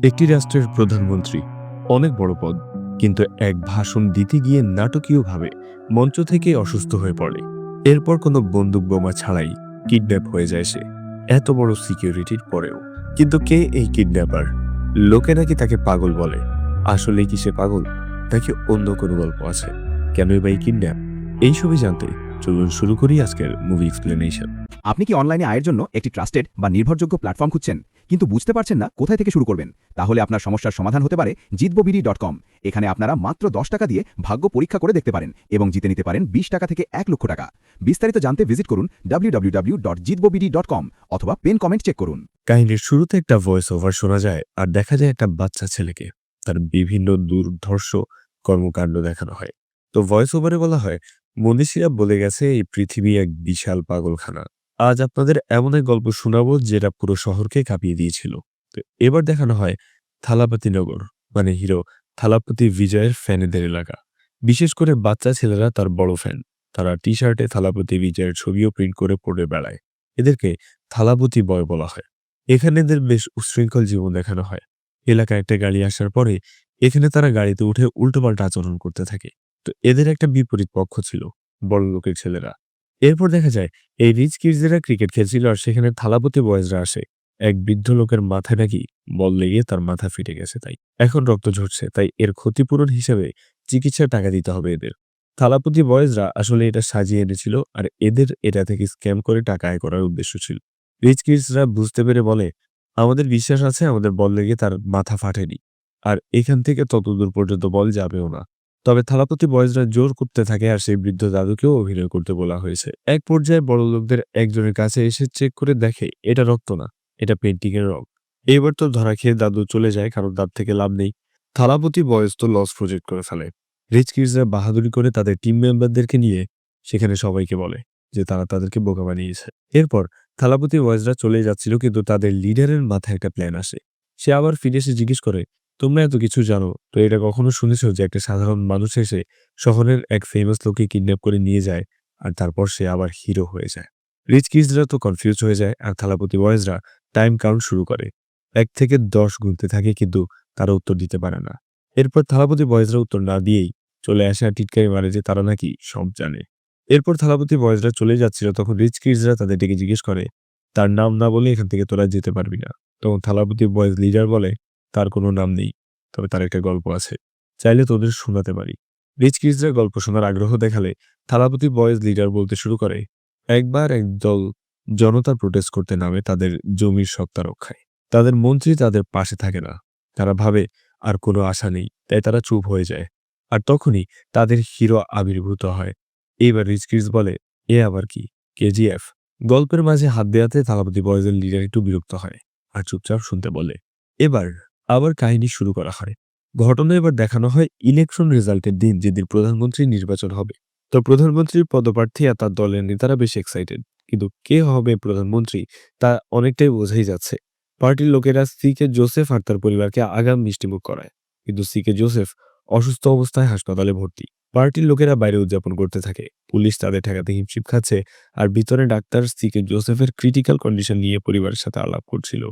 একটি রাষ্ট্রের প্রধানমন্ত্রী অনেক বড় পদ, কিন্তু এক ভাষণ দিতে গিয়ে নাটকীয়ভাবে মঞ্চ থেকে অসুস্থ হয়ে পড়ে। এরপর কোনো বন্দুক বোমা ছাড়াই কিডন্যাপ হয়ে যায় সে, এত বড় সিকিউরিটির পরেও। কিন্তু কে এই কিডন্যাপার? লোকে নাকি তাকে পাগল বলে। আসলে কি সে পাগল, নাকি অন্য কোনো গল্প আছে? কেনই বা এই কিডন্যাপ? এইসবই জানতে চলুন শুরু করি আজকের মুভি এক্সপ্লেনেশন। আপনি কি অনলাইনে আয়ের জন্য একটি ট্রাস্টেড বা নির্ভরযোগ্য প্ল্যাটফর্ম খুঁজছেন, কিন্তু বুঝতে পারছেন না কোথায় থেকে শুরু করবেন? তাহলে আপনার সমস্যার সমাধান হতে পারে জিতববিডি.com। এখানে আপনারা মাত্র 10 টাকা দিয়ে ভাগ্য পরীক্ষা করে দেখতে পারেন এবং জিতে নিতে পারেন 20 টাকা থেকে 1 লক্ষ টাকা। বিস্তারিত জানতে ভিজিট করুন www.jitbobidi.com অথবা পেন কমেন্ট চেক করুন। কাহিনীর শুরুতে একটা ভয়েস ওভার শোনা যায় আর দেখা যায় একটা বাচ্চা ছেলেকে তার বিভিন্ন দুর্ধর্ষ কর্মকাণ্ড দেখানো হয়। তো ভয়েস ওভারে বলা হয়, মনীষীরা বলে গেছে এই পৃথিবী এক বিশাল পাগলখানা। আজ আপনাদের এমন এক গল্প শোনাবো যেটা পুরো শহরকে কাঁপিয়ে দিয়েছিল। তো এবার দেখানো হয় থালাপতি নগর, মানে হিরো থালাপতি বিজয়ের ফ্যানেদের এলাকা। বিশেষ করে বাচ্চা ছেলেরা তার বড় ফ্যান। তারা টি শার্টে থালাপতি বিজয়ের ছবিও প্রিন্ট করে পড়ে বেড়ায়। এদেরকে থালাপতি বয় বলা হয়। এখানে এদের বেশ উচ্ছৃঙ্খল জীবন দেখানো হয়। এলাকায় একটা গাড়ি আসার পরে এখানে তারা গাড়িতে উঠে উল্টোপাল্টা আচরণ করতে থাকে। তো এদের একটা বিপরীত পক্ষ ছিল, বড় লোকের ছেলেরা। এরপর দেখা যায় এই রিচ কিডসরা ক্রিকেট খেলছিল আর সেখানে থালাপতি বয়েজরা আসে। এক বৃদ্ধ লোকের মাথায় নাকি বল লেগে তার মাথা ফেটে গেছে, তাই এখন রক্ত ঝরছে, তাই এর ক্ষতিপূরণ হিসেবে চিকিৎসার টাকা দিতে হবে এদের। থালাপতি বয়েজরা আসলে এটা সাজিয়ে এনেছিল আর এদের এটা থেকে স্ক্যাম করে টাকা আয় করার উদ্দেশ্য ছিল। রিচ কিডসরা বুঝতে পেরে বলে, আমাদের বিশ্বাস আছে আমাদের বল লেগে তার মাথা ফাটেনি, আর এখান থেকে ততদূর পর্যন্ত বল যাবেও না। তবে থালাপতি বয়েজরা জোর করতে থাকে আর সেই বৃদ্ধ দাদুকেও অভিনয় করতে বলা হয়েছে। এক পর্যায়ে বড় লোকদের একজনের কাছে এসে চেক করে দেখে এটা রক্ত না, এটা পেন্টিং এর রং। এবার তো ধরা খেয়ে দাদু চলে যায়, কারণ তার থেকে লাভ নেই। থালাপতি বয়েজ তো লস প্রজেক্ট করে ফেলে। রিচ কিডসরা বাহাদুরি করে তাদের টিম মেম্বারদেরকে নিয়ে সেখানে সবাইকে বলে যে তারা তাদেরকে বোকা বানিয়েছে। এরপর থালাপতি বয়েজরা চলে যাচ্ছিল, কিন্তু তাদের লিডারের মাথায় একটা প্ল্যান আসে। সে আবার ফিরে এসে জিজ্ঞেস করে, তোমরা এত কিছু জানো, তো এটা কখনো শুনেছো যে একটা সাধারণ মানুষ এসে শহরের এক ফেমাস লোককে কিডন্যাপ করে নিয়ে যায় আর তারপর সে আবার হিরো হয়ে যায়? রিচ কিডসরা তো কনফিউজ হয়ে যায় আর থালাপতি বয়েজরা টাইম কাউন্ট শুরু করে। 1 থেকে 10 গুনতে থাকে, কিন্তু তারা উত্তর দিতে পারে না। এরপর থালাপতি বয়েজরা উত্তর না দিয়েই চলে আসে আর টিটকারি মারে যে তারা নাকি সব জানে। এরপর থালাপতি বয়েজরা চলে যাচ্ছিল, তখন রিচ কিডসরা তাদের ডেকে জিজ্ঞেস করে, তার নাম না বলে এখান থেকে তোরা যেতে পারবি না। তখন থালাপতি বয়েজ লিডার বলে, তার কোনো নাম নেই, তবে তার একটা গল্প আছে, চাইলে তোদের শোনাতে পারি। রিচ কিডসরা গল্প শোনার আগ্রহ দেখালে থালাপতি বয়েজ লিডার বলতে শুরু করে, একবার একদল জনতা প্রোটেস্ট করতে নামে তাদের জমির সত্তা রক্ষায়। তাদের মন্ত্রী তাদের পাশে থাকে না। তারা ভাবে আর কোনো আশা নেই, তাই তারা চুপ হয়ে যায়। আর তখনই তাদের হিরো আবির্ভূত হয়। এইবার রিচ কিডস বলে, এ আবার কি, কেজিএফ? গল্পের মাঝে হাত দেওয়াতে থালাপতি বয়েজের লিডার একটু বিরক্ত হয় আর চুপচাপ শুনতে বলে। এবার আবার কাহিনী শুরু করা হয়। ঘটনা এবার দেখানো হয় ইলেকশন রেজাল্টের দিন, যেদিন প্রধানমন্ত্রী নির্বাচন হবে। তো প্রধানমন্ত্রীর পদপ্রার্থী আর তার দলের নেতারা বেশ এক্সাইটেড, কিন্তু কে হবে প্রধানমন্ত্রী তা অনেকটাই বোঝাই যাচ্ছে। পার্টির লোকেরা সি কে জোসেফ আর তার পরিবারকে আগাম মিষ্টিমুখ করায়, কিন্তু সি কে জোসেফ অসুস্থ অবস্থায় হাসপাতালে ভর্তি। পার্টির লোকেরা বাইরে উদযাপন করতে থাকে, পুলিশ তাদের ঠেকাতে হিমশিম খাচ্ছে, আর ভিতরে doctor C K জোসেফের critical condition নিয়ে পরিবারের সাথে আলাপ করছিল।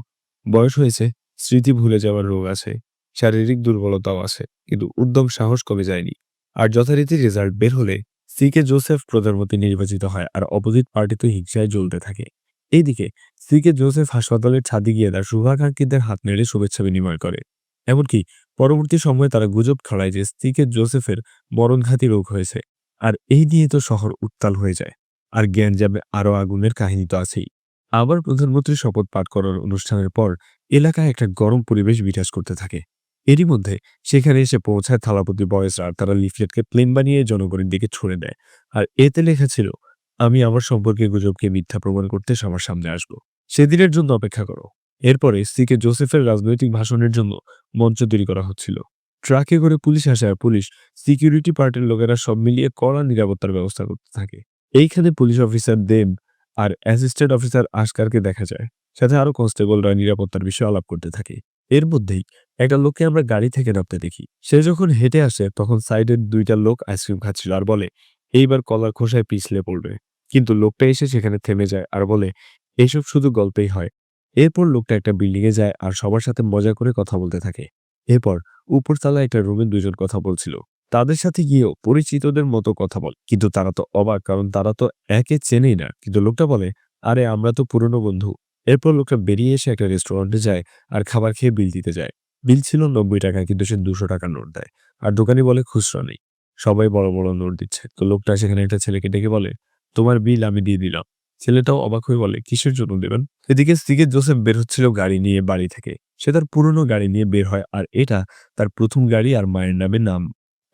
বয়স হয়েছে, স্মৃতি ভুলে যাওয়ার রোগ আছে, শারীরিক দুর্বলতাও আছে, কিন্তু উদ্যম সাহস কমে যায়নি। আর যথারীতি রেজাল্ট বের হলে সি কে জোসেফ প্রধানমন্ত্রী নির্বাচিত হয় আর অপোজিট পার্টি তো হিংসায় জ্বলতে থাকে। এইদিকে সি কে জোসেফ হাসপাতালের ছাদে গিয়ে তার শুভাকাঙ্ক্ষীদের হাত নেড়ে শুভেচ্ছা বিনিময় করে। এমনকি পরবর্তী সময়ে তারা গুজব ছড়ায় যে সি কে জোসেফের মরণঘাতী রোগ হয়েছে। আর এই নিয়ে তো শহর উত্তাল হয়ে যায়। আর গ্যাঞ্জামে আরো আগুনের কাহিনী তো আছেই। আবার প্রধানমন্ত্রীর শপথ পাঠ করার অনুষ্ঠানের পর এলাকায় একটা গরম পরিবেশ বিরাজ করতে থাকে। এরই মধ্যে সেখানে এসে পৌঁছায় থালাপতি বয়েজরা, আর তারা লিফলেটকে প্লেন বানিয়ে জনগণের দিকে ছুড়ে দেয়। আর এতে লেখা ছিল, আমি আমার সম্পর্কে গুজবকে মিথ্যা প্রমাণ করতে সবার সামনে আসব, সেদিনের জন্য অপেক্ষা করো। এরপরে সি কে জোসেফের রাজনৈতিক ভাষণের জন্য মঞ্চ তৈরি করা হচ্ছিল। ট্রাকে করে পুলিশ আসে আর পুলিশ সিকিউরিটি পার্টির লোকেরা সব মিলিয়ে কড়া নিরাপত্তার ব্যবস্থা করতে থাকে। এইখানে পুলিশ অফিসার দেব আর অ্যাসিস্ট্যান্ট অফিসার আশকারকে দেখা যায়, সাথে আরো কনস্টেবলরা নিরাপত্তার বিষয়ে আলাপ করতে থাকে। এর মধ্যেই একটা লোককে আমরা গাড়ি থেকে নামতে দেখি। সে যখন হেঁটে আসে তখন সাইডের 2টা লোক আইসক্রিম খাচ্ছিল আর বলে, এইবার কলার খোসায় পিছলে পড়বে। কিন্তু লোকটা এসে সেখানে থেমে যায় আর বলে, এইসব শুধু গল্পেই হয়, এরপর লোকটা একটা বিল্ডিংয়ে যায় আর সবার সাথে মজা করে কথা বলতে থাকে। এরপর উপরতলায় একটা রুমে দুজন কথা বলছিল। তাদের সাথে গিয়েও পরিচিতদের মতো কথা বলে, কিন্তু তারা তো অবাক, কারণ তারা তো একে চেনেই না। কিন্তু লোকটা বলে, আরে আমরা তো পুরনো বন্ধু। এরপর লোকটা বেরিয়ে এসে একটা রেস্টুরেন্টে যায় আর খাবার খেয়ে বিল দিতে যায়। বিল ছিল ৯০ টাকা, কিন্তু সে ২০০ টাকার নোট দেয়। আর দোকানি বলে খুচরা নেই। সবাই বড় বড় নোট দিচ্ছে। তো লোকটা সেখানে একটা ছেলেকে ডেকে বলে, তোমার বিল আমি দিয়ে দিলাম। ছেলেটাও অবাক হয়ে বলে, কিসের জন্য দেবেন? এদিকে স্ত্রীকে জোসেফ বের হচ্ছিল গাড়ি নিয়ে বাড়ি থেকে। সে তার পুরনো গাড়ি নিয়ে বের হয়, আর এটা তার প্রথম গাড়ি আর মায়ের নামে নাম।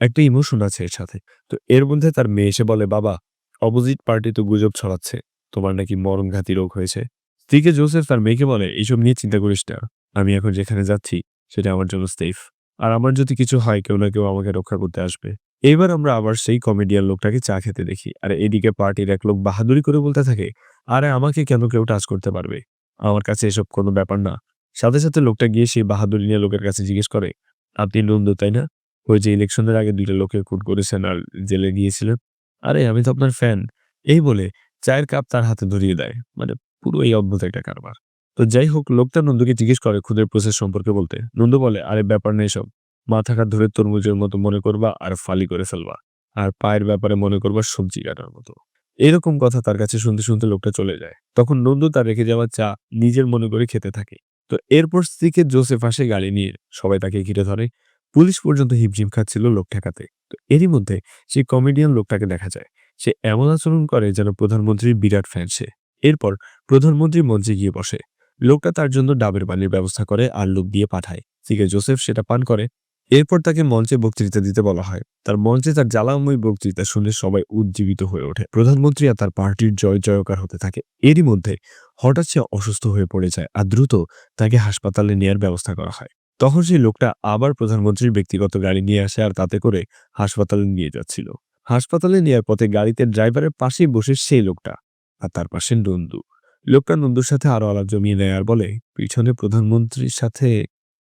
একটা ইমোশন আছে এর সাথে। তো এর মধ্যে তার মেয়ে এসে বলে, বাবা, অপোজিট পার্টি তো গুজব ছড়াচ্ছে তোমার নাকি মরণঘাতী রোগ হয়েছে। স্ত্রীকে জোসেফ তার মেয়েকে বলে, এইসব নিয়ে চিন্তা করিস না। আমি এখন যেখানে যাচ্ছি সেটা আমার জন্য সেফ। আর আমার যদি কিছু হয়, কেউ না কেউ আমাকে রক্ষা করতে আসবে। এবার আমরা আবার সেই কমেডিয়ান লোকটাকে চা খেতে দেখি, আর এদিকে পার্টির এক লোক বাহাদুরি করে বলতে থাকে, আরে আমাকে কেন কেউ টাচ করতে পারবে? আমার কাছে এসব কোনো ব্যাপার না। সাথে সাথে লোকটা গিয়ে সেই বাহাদুরি নিয়ে লোকের কাছে জিজ্ঞেস করে, আপনি নন্দু তাই না? ওই যে ইলেকশনের আগে ২টা লোককে খুন করেছেন আর জেলে গিয়েছিলেন? আরে আমি তো আপনার ফ্যান। এই বলে চায়ের কাপ তার হাতে ধরিয়ে দেয়। মানে পুরো এই অদ্ভুত একটা কারবার। তো যাই হোক, লোকটা নন্দুকে জিজ্ঞেস করে খুদের প্রসেস সম্পর্কে বলতে। নন্দু বলে, আরে ব্যাপার নেই সব। মাথা ঘাট ধরে তরমুজের মতো মনে করবা আর ফালি করে ফেলবা। আর পায়ের ব্যাপারে মনে করবা সবজি কাটার মতো। এরকম কথা তার কাছে শুনতে শুনতে লোকটা চলে যায়। তখন নন্দু তার রেখে যাওয়া চা নিজের মনে করে খেতে থাকে। তো এরপর স্ত্রীকে জোসেফ আসে গাড়ি নিয়ে। সবাই তাকে ঘিরে ধরে। পুলিশ পর্যন্ত হিমশিম খাচ্ছিল লোক ঠেকাতে। তো এরই মধ্যে সেই কমেডিয়ান লোকটাকে দেখা যায়। সে এমন আচরণ করে যেন প্রধানমন্ত্রীর বিরাট ফ্যান সে। এরপর প্রধানমন্ত্রী মঞ্চে গিয়ে বসে। লোকটা তার জন্য ডাবের পানির ব্যবস্থা করে আর লোক দিয়ে পাঠায়। স্ত্রীকে জোসেফ সেটা পান করে। এরপর তাকে মঞ্চে বক্তৃতা দিতে বলা হয়। তার মঞ্চে তার জ্বালাময় বক্তৃতা শুনে সবাই উজ্জীবিত হয়ে ওঠে। প্রধানমন্ত্রী আর তার পার্টির জয় জয়কার হতে থাকে। এরই মধ্যে হঠাৎ সে অসুস্থ হয়ে পড়ে যায় আর দ্রুত তাকে হাসপাতালে নেয়ার ব্যবস্থা করা হয়। তখন সেই লোকটা আবার প্রধানমন্ত্রীর ব্যক্তিগত গাড়ি নিয়ে আসে আর তাতে করে হাসপাতালে নিয়ে যাচ্ছিল। হাসপাতালে নেয়ার পথে গাড়িতে ড্রাইভারের পাশেই বসে সেই লোকটা, আর তার পাশে নন্দু। লোকটা নন্দুর সাথে আরো আলাপ জমিয়ে নেয় আর বলে, পিছনে প্রধানমন্ত্রীর সাথে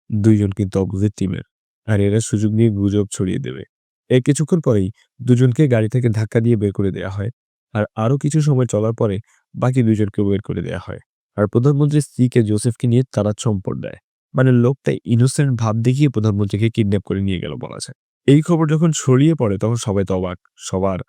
দুইজন কিন্তু অপোজিট টিমের, আর এরা সুযোগ নিয়ে গুজব ছড়িয়ে দেবে। এর কিছুক্ষণ পরেই দুজনকে গাড়ি থেকে ধাক্কা দিয়ে বের করে দেয়া হয়। আর আরো কিছু সময় চলার পরে বাকি দুজনকেও বের করে দেয়া হয়। আর প্রধানমন্ত্রীর স্ত্রীকে জোসেফকে নিয়ে তারা চম্পট দেয়। মানে লোকটা ইনোসেন্ট ভাব দেখিয়ে প্রধানমন্ত্রীকে কিডন্যাপ করে নিয়ে গেল বলা যায়। এই খবর যখন ছড়িয়ে পড়ে তখন সবাই তো অবাক। সবার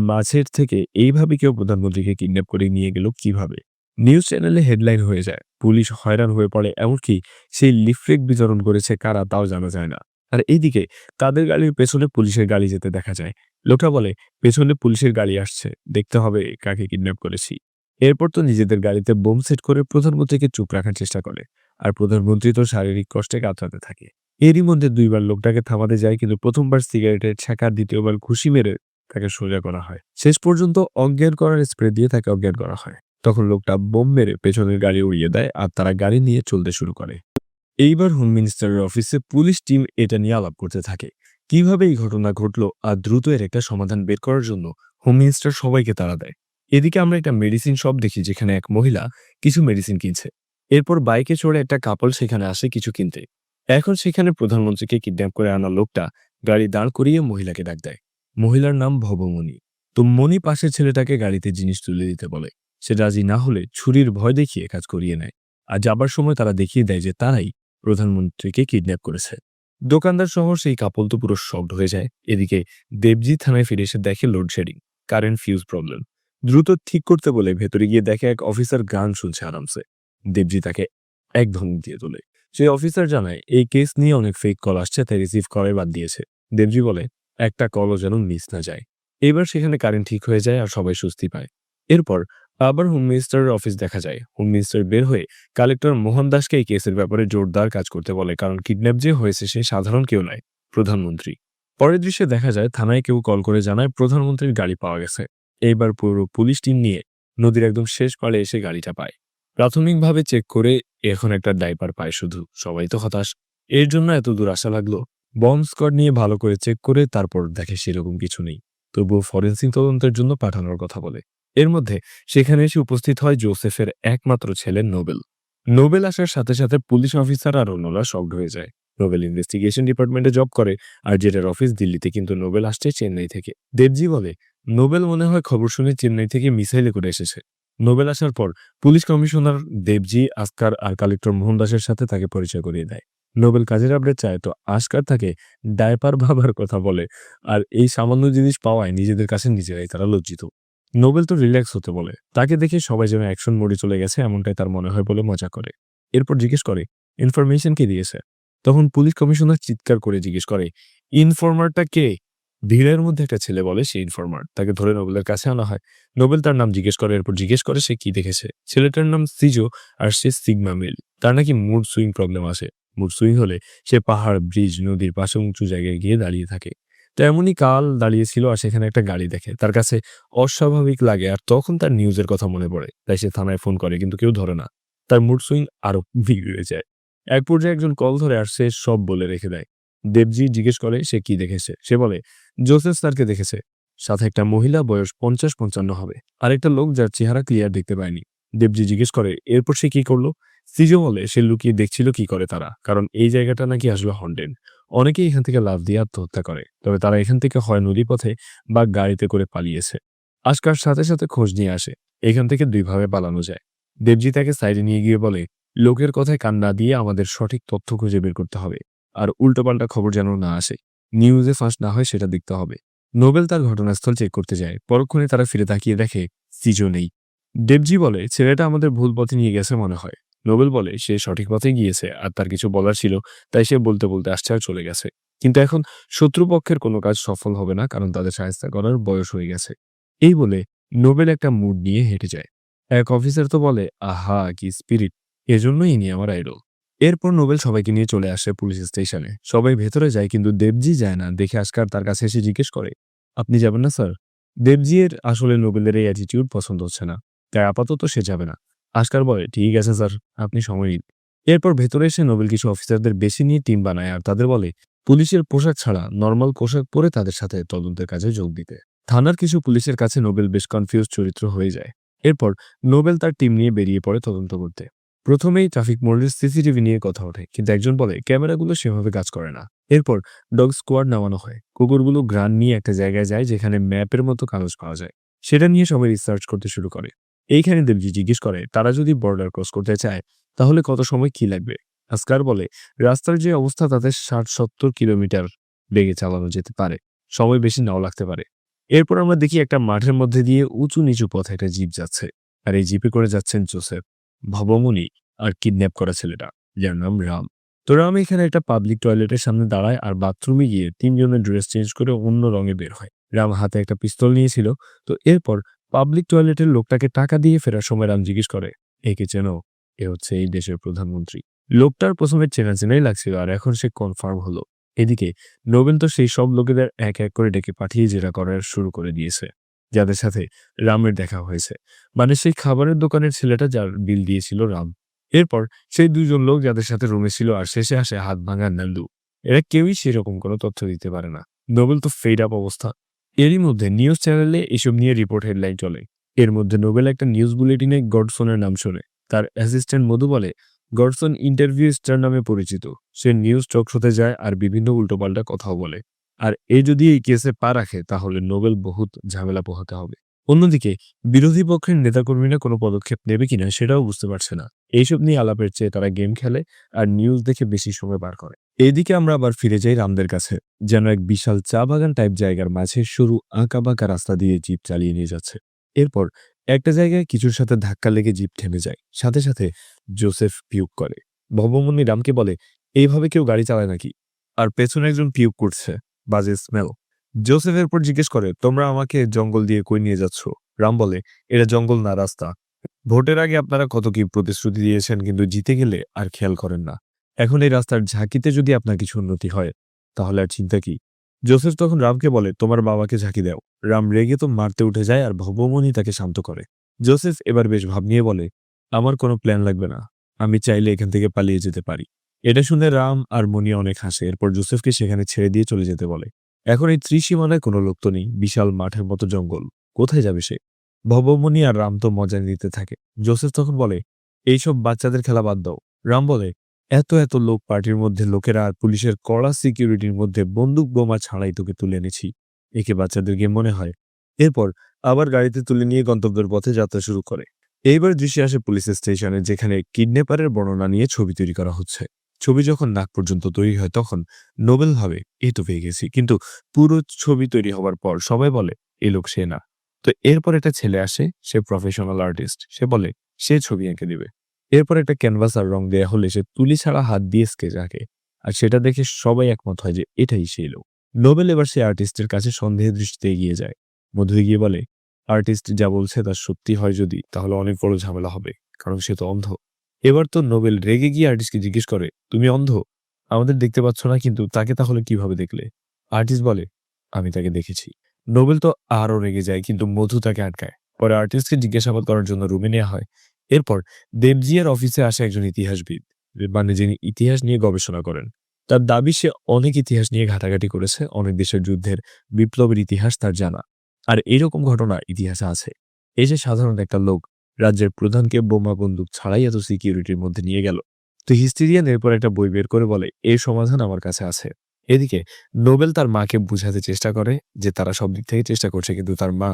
মাঝের থেকে এইভাবে কেউ প্রধানমন্ত্রীকে কিডন্যাপ করে নিয়ে গেল কিভাবে? নিউজ চ্যানেলে হেডলাইন হয়ে যায়, পুলিশ হয়রান হয়ে পড়ে, এমনকি সেই লিফলেট বিতরণ করেছে কারা তাও জানা যায় না। আর এইদিকে তাদের গাড়ির পেছনে পুলিশের গাড়ি যেতে দেখা যায়। লোকটা বলে, পেছনে পুলিশের গাড়ি আসছে, দেখতে হবে কাকে কিডন্যাপ করেছি। এরপর তো নিজেদের গাড়িতে বোম সেট করে প্রধানমন্ত্রীকে চুপ রাখার চেষ্টা করে। আর প্রধানমন্ত্রী তো শারীরিক কষ্টে কাতরাতে থাকে। এরই মধ্যে দুইবার লোকটাকে থামাতে যায়, কিন্তু প্রথমবার সিগারেটের ছ্যাঁকা, দ্বিতীয়বার ঘুষি মেরে তাকে সোজা করা হয়। শেষ পর্যন্ত অজ্ঞান করার স্প্রে দিয়ে তাকে অজ্ঞান করা হয়। তখন লোকটা বোম মেরে পেছনের গাড়ি উড়িয়ে দেয় আর তারা গাড়ি নিয়ে চলতে শুরু করে। এইবার হোম মিনিস্টারের অফিসে পুলিশ টিম এটা নিয়ে আলাপ করতে থাকে। কিভাবে এই ঘটনা ঘটলো আর দ্রুত এর একটা সমাধান বের করার জন্য হোম মিনিস্টার সবাইকে তাড়া দেয়। এদিকে আমরা একটা মেডিসিন শপ দেখি, যেখানে এক মহিলা কিছু মেডিসিন কিনছে। এরপর বাইকে চড়ে একটা কাপল সেখানে আসে কিছু কিনতে। এখন সেখানে প্রধানমন্ত্রীকে কিডন্যাপ করে আনা লোকটা গাড়ি দাঁড় করিয়ে মহিলাকে ডাক দেয়। মহিলার নাম ভবমণি। তো মণি পাশের ছেলেটাকে গাড়িতে জিনিস তুলে দিতে বলে। সে রাজি না হলে ছুরির ভয় দেখিয়ে কাজ করিয়ে নেয়। আর যাবার সময় তারা দেখিয়ে দেয় যে তারাই প্রধানমন্ত্রীকে কিডন্যাপ করেছে। দোকানদার সহ সেই কাপল তো পুরো শকড হয়ে যায়। এদিকে দেবজি থানায় ফিরে এসে দেখে লোডশেডিং, কারেন্ট ফিউজ প্রবলেম। দ্রুত ঠিক করতে বলে ভেতরে গিয়ে দেখে এক অফিসার গান শুনছে আরামসে। দেবজি তাকে এক ধমক দিয়ে তোলে। সেই অফিসার জানায় এই কেস নিয়ে অনেক ফেক কল আসছে, তাই রিসিভ করাই বাদ দিয়েছে। দেবজি বলে, একটা কলও যেন মিস না যায়। এবার সেখানে কারেন্ট ঠিক হয়ে যায় আর সবাই স্বস্তি পায়। এরপর আবার হোম মিনিস্টারের অফিস দেখা যায়। হোম মিনিস্টার বের হয়ে কালেক্টর মোহন দাসকে এই কেসের ব্যাপারে জোরদার কাজ করতে বলে, কারণ কিডন্যাপ যে হয়েছে সে সাধারণ কেউ নয়, প্রধানমন্ত্রী। পরের দৃশ্যে দেখা যায় থানায় কেউ কল করে জানায় প্রধানমন্ত্রীর গাড়ি পাওয়া গেছে। এইবার পুরো পুলিশ টিম নিয়ে নদীর একদম শেষ পাড়ে এসে গাড়িটা পায়। প্রাথমিকভাবে চেক করে এখন একটা ডাইপার পায় শুধু। সবাই তো হতাশ, এর জন্য এত দূর আসা লাগলো। বম্ব স্কোয়াড নিয়ে ভালো করে চেক করে তারপর দেখে সেরকম কিছু নেই। তবুও ফরেন্সিক তদন্তের জন্য পাঠানোর কথা বলে। এর মধ্যে সেখানে এসে উপস্থিত হয় জোসেফের একমাত্র ছেলে নোবেল। নোবেল আসার সাথে সাথে পুলিশ অফিসার আর অন্যরা শকড হয়ে যায়। নোবেল ইনভেস্টিগেশন ডিপার্টমেন্টে জব করে, আর যেটার অফিস দিল্লিতে, কিন্তু নোবেল আসছে চেন্নাই থেকে। দেবজি বলে, নোবেল মনে হয় খবর শুনে চেন্নাই থেকে মিসাইলে করে এসেছে। নোবেল আসার পর পুলিশ কমিশনার দেবজি আসকার আর কালেক্টর মোহন দাসের সাথে তাকে পরিচয় করিয়ে দেয়। নোবেল কাজের আপডেট চায়, তো আসকার তাকে ডায়পার ভাবার কথা বলে। আর এই সামান্য জিনিস পাওয়ায় নিজেদের কাছে নিজেরাই তারা লজ্জিত। নোবেল তো রিল্যাক্স হতে বলে, তাকে দেখে সবাই যেন অ্যাকশন মোডে চলে গেছে এমনটাই তার মনে হয় বলে মজা করে। এরপর জিজ্ঞেস করে ইনফরমেশন কে দিয়েছে। তখন পুলিশ কমিশনার চিৎকার করে জিজ্ঞেস করে ইনফরমারটা কে। ভিড়ের মধ্যে একটা ছেলে বলে সে ইনফরমার, তাকে ধরে নোবেলের কাছে আনা হয়। নোবেল তার নাম জিজ্ঞেস করে, এরপর জিজ্ঞেস করে সে কি দেখেছে। ছেলেটার নাম সিজো, আর সে সিগমা মেল। তার নাকি মুড সুইং প্রবলেম আসে। মুড সুইং হলে সে পাহাড়, ব্রিজ, নদীর পাশে উঁচু জায়গায় গিয়ে দাঁড়িয়ে থাকে। তো এমনই কাল দাঁড়িয়েছিল আর সেখানে একটা গাড়ি দেখে, তার কাছে অস্বাভাবিক লাগে আর তখন তার নিউজের কথা মনে পড়ে। তাই সে থানায় ফোন করে কিন্তু কেউ ধরে না। তার মুড সুইং আরো বিগড়ে যায়। এক পর্যায়ে একজন কল ধরে আর সে সব বলে রেখে দেয়। দেবজি জিজ্ঞেস করে সে কি দেখেছে। সে বলে জোসেফ স্যারকে দেখেছে, সাথে একটা মহিলা, বয়স ৫০-৫৫ হবে, আরেকটা লোক যার চেহারা ক্লিয়ার দেখতে পায়নি। দেবজি জিজ্ঞেস করে এরপর সে কি করলো। সিজো বলে সে লুকিয়ে দেখছিল কি করে তারা, কারণ এই জায়গাটা নাকি আসলে হন্টেড। অনেকেই এখান থেকে লাফ দিয়ে আত্মহত্যা করে, তবে তারা এখান থেকে হয় নদীপথে বা গাড়িতে করে পালিয়েছে। আজকার সাথে সাথে খোঁজ নিয়ে আসে, এখান থেকে দুইভাবে পালানো যায়। দেবজি তাকে সাইডে নিয়ে গিয়ে বলে লোকের কথায় কান না দিয়ে আমাদের সঠিক তথ্য খুঁজে বের করতে হবে, আর উল্টোপাল্টা খবর যেন না আসে, নিউজে ফাঁস না হয় সেটা দেখতে হবে। নোবেল তার ঘটনাস্থল চেক করতে যায়, পরক্ষণে তারা ফিরে তাকিয়ে দেখে সিজো নেই। দেবজি বলে ছেলেটা আমাদের ভুল পথে নিয়ে গেছে মনে হয়। নোবেল বলে সে সঠিক পথে গিয়েছে আর তার কিছু বলার ছিল, তাই সে বলতে বলতে আসছে আর চলে গেছে। কিন্তু এখন শত্রুপক্ষের কোনো কাজ সফল হবে না, কারণ তাদের সাহায্য করার বয়স হয়ে গেছে। এই বলে নোবেল একটা মুড নিয়ে হেঁটে যায়। এক অফিসার তো বলে আহা কি স্পিরিট, এজন্যই ইনি আমার আইডল। এরপর নোবেল সবাইকে নিয়ে চলে আসে পুলিশ স্টেশনে। সবাই ভেতরে যায় কিন্তু দেবজি যায় না দেখে আসকার তার কাছে এসে জিজ্ঞেস করে আপনি যাবেন না স্যার। দেবজির আসলে নোবেলের এই অ্যাটিটিউড পছন্দ হচ্ছে না, তাই আপাতত সে যাবে না। আসকার বলে ঠিক আছে স্যার, আপনি সময় নিন। এরপর ভেতরে এসে নোবেল কিছু অফিসারদের বেশি নিয়ে টিম বানায় আর তাদের বলে পুলিশের পোশাক ছাড়া নর্মাল পোশাক পরে তাদের সাথে তদন্তের কাজে যোগ দিতে। থানার কিছু পুলিশের কাছে নোবেল বেশ কনফিউজ চরিত্র হয়ে যায়। এরপর নোবেল তার টিম নিয়ে বেরিয়ে পড়ে তদন্ত করতে। প্রথমেই ট্রাফিক মোড়ের সিসিটিভি নিয়ে কথা ওঠে, কিন্তু একজন বলে ক্যামেরাগুলো সেভাবে কাজ করে না। এরপর ডগ স্কোয়াড নামানো হয়, কুকুরগুলো গ্রান নিয়ে একটা জায়গায় যায় যেখানে ম্যাপের মতো কাগজ পাওয়া যায়। সেটা নিয়ে সবাই রিসার্চ করতে শুরু করে। এইখানে দেবজি জিজ্ঞেস করে তারা যদি বর্ডার ক্রস করতে চায় তাহলে কত সময় কি লাগবে। আসকার বলে রাস্তার যে অবস্থা তাতে ৬০-৭০ কিলোমিটার বেগে চালানো যেতে পারে, সময় বেশি নাও লাগতে পারে। এরপর আমরা দেখি একটা মাঠের মধ্যে দিয়ে উঁচু নিচু পথে একটা জিপ যাচ্ছে, আর এই জিপে করে যাচ্ছেন জোসেফ, ভবমণি আর কিডন্যাপ করা ছেলেটা, যার নাম রাম। তো রাম এখানে একটা পাবলিক টয়লেটের সামনে দাঁড়ায় আর বাথরুমে গিয়ে তিনজনের ড্রেস চেঞ্জ করে অন্য রঙে বের হয়। রাম হাতে একটা পিস্তল নিয়েছিল। তো এরপর পাবলিক টয়লেটের লোকটাকে টাকা দিয়ে ফেরার সময় রাম জিজ্ঞেস করে একে চেনো, এ হচ্ছে এই দেশের প্রধানমন্ত্রী। লোকটার প্রথমে চেনা চেনাই লাগছিল আর এখন সে কনফার্ম হলো। এদিকে নোবেল তো সেই সব লোকেদের এক এক করে ডেকে পাঠিয়ে জেরা করার শুরু করে দিয়েছে, যাদের সাথে রামের দেখা হয়েছে। মানে সেই খাবারের দোকানের ছেলেটা যার বিল দিয়েছিল রাম। এরপর সেই দুজন লোক যাদের সাথে রুমে ছিল, আর শেষে আসে হাত ভাঙা নান্দু। এরা কেউই সেরকম কোনো তথ্য দিতে পারে না। নোবেল তো ফেড আপ অবস্থা। এরই মধ্যে নিউজ চ্যানেলে এসব নিয়ে রিপোর্ট হেডলাইন চলে। এর মধ্যে নোবেল একটা নিউজ বুলেটিনে গডসনের নাম শোনে। তার অ্যাসিস্ট্যান্ট মধু বলে গডসন ইন্টারভিউ স্টার নামে পরিচিত। সে নিউজ টক শোতে যায় আর বিভিন্ন উল্টোপাল্টা কথাও বলে। আর এ যদি এই কেসে পা রাখে তাহলে নোবেল বহুত ঝামেলা পোহাতে হবে। অন্যদিকে বিরোধী পক্ষের নেতাকর্মীরা কোনো পদক্ষেপ নেবে কিনা সেটাও বুঝতে পারছে না। এইসব নিয়ে আলাপের চেয়ে তারা গেম খেলে আর নিউজ দেখে বেশি সময় পার করে। এইদিকে আমরা আবার ফিরে যাই রামদের কাছে, যেন এক বিশাল চা বাগান টাইপ জায়গার মাঝে সরু আঁকাবাঁকা রাস্তা দিয়ে জিপ চালিয়ে নিয়ে যাচ্ছে। এরপর একটা জায়গায় কিছুর সাথে ধাক্কা লেগে জিপ থেমে যায়, সাথে সাথে জোসেফ পিউক করে। ভবমণি রামকে বলে এইভাবে কেউ গাড়ি চালায় নাকি, আর পেছনে একজন পিউক করছে, বাজে স্মেল। জোসেফ এরপর জিজ্ঞেস করে তোমরা আমাকে জঙ্গল দিয়ে কই নিয়ে যাচ্ছ। রাম বলে এটা জঙ্গল না, রাস্তা। ভোটের আগে আপনারা কত কি প্রতিশ্রুতি দিয়েছেন, কিন্তু জিতে গেলে আর খেয়াল করেন না। এখন এই রাস্তার ঝাঁকিতে যদি আপনার কিছু উন্নতি হয় তাহলে আর চিন্তা কি। জোসেফ তখন রামকে বলে তোমার বাবাকে ঝাঁকি দাও। রাম রেগে তো মারতে উঠে যায় আর ভবমণি তাকে শান্ত করে। জোসেফ এবার বেশ ভাব নিয়ে বলে আমার কোনো প্ল্যান লাগবে না, আমি চাইলে এখান থেকে পালিয়ে যেতে পারি। এটা শুনে রাম আর মণি অনেক হাসে। এরপর জোসেফকে সেখানে ছেড়ে দিয়ে চলে যেতে বলে। এখন এই ত্রিসীমানায় কোনো লোক তো নেই, বিশাল মাঠের মতো জঙ্গল, কোথায় যাবে সে। ভবমণি আর রাম তো মজা নিতে থাকে। জোসেফ তখন বলে এইসব বাচ্চাদের খেলা বাদ দাও। রাম বলে এত এত লোক পার্টির মধ্যে, লোকেরা আর পুলিশের কড়া সিকিউরিটির মধ্যে বন্দুক বোমা ছাড়াই তোকে তুলে এনেছি, একে বাচ্চাদের গেম মনে হয়। এরপর আবার গাড়িতে তুলে নিয়ে গন্তব্যের পথে যাত্রা শুরু করে। এইবার দৃশ্যে আসে পুলিশ স্টেশনে, যেখানে কিডন্যাপারের বর্ণনা নিয়ে ছবি তৈরি করা হচ্ছে। ছবি যখন নাক পর্যন্ত তৈরি হয় তখন নোবেল ভাবে এই তো পেয়ে গেছি, কিন্তু পুরো ছবি তৈরি হবার পর সবাই বলে এই লোক সে না। তো এরপর একটা ছেলে আসে, সে প্রফেশনাল আর্টিস্ট, সে বলে সে ছবি এঁকে দিবে। এরপর একটা ক্যানভাস আর রং দেয়া হলে সে তুলি ছাড়া হাত দিয়ে স্কেচ আঁকে, আর সেটা দেখে সবাই একমত হয় যে এটাই সেই লোক। নোবেল এবার সে আর্টিস্টের কাছে সন্দেহের দৃষ্টিতে এগিয়ে যায়। মধু এগিয়ে বলে আর্টিস্ট যা বলছে তা সত্যি হয় যদি, তাহলে অনেক বড় ঝামেলা হবে, কারণ সে তো অন্ধ। এবার তো নোবেল রেগে গিয়ে আর্টিস্টকে জিজ্ঞেস করে, তুমি অন্ধ? আমাদের দেখতে পাচ্ছ না, কিন্তু তাকে তাহলে কিভাবে দেখলে? আর্টিস্ট বলে, আমি তাকে দেখেছি। নোবেল তো আরো রেগে যায়, কিন্তু মধু তাকে আটকায়। পরে আর্টিস্টকে জিজ্ঞাসাবাদ করার জন্য রুমে নেওয়া হয়। এরপর দেবজিয়ার অফিসে আসে একজন ইতিহাসবিদ, মানে যিনি ইতিহাস নিয়ে গবেষণা করেন। তার দাবি সে অনেক ইতিহাস নিয়ে ঘাটাঘাটি করেছে, অনেক দেশের যুদ্ধের, বিপ্লবের ইতিহাস তার জানা। আর এইরকম ঘটনা ইতিহাসে আছে। এই যে সাধারণ একটা লোক রাজ্যের প্রধানকে বোমা বন্দুক ছাড়াই এত সিকিউরিটির মধ্যে নিয়ে গেল। তো হিস্টেরিয়ান এরপর একটা বই বের করে বলে এর সমাধান আমার কাছে আছে। এদিকে নোবেল তার মাকে বুঝাতে চেষ্টা করে যে তারা সব দিক থেকে চেষ্টা করছে, কিন্তু তার মা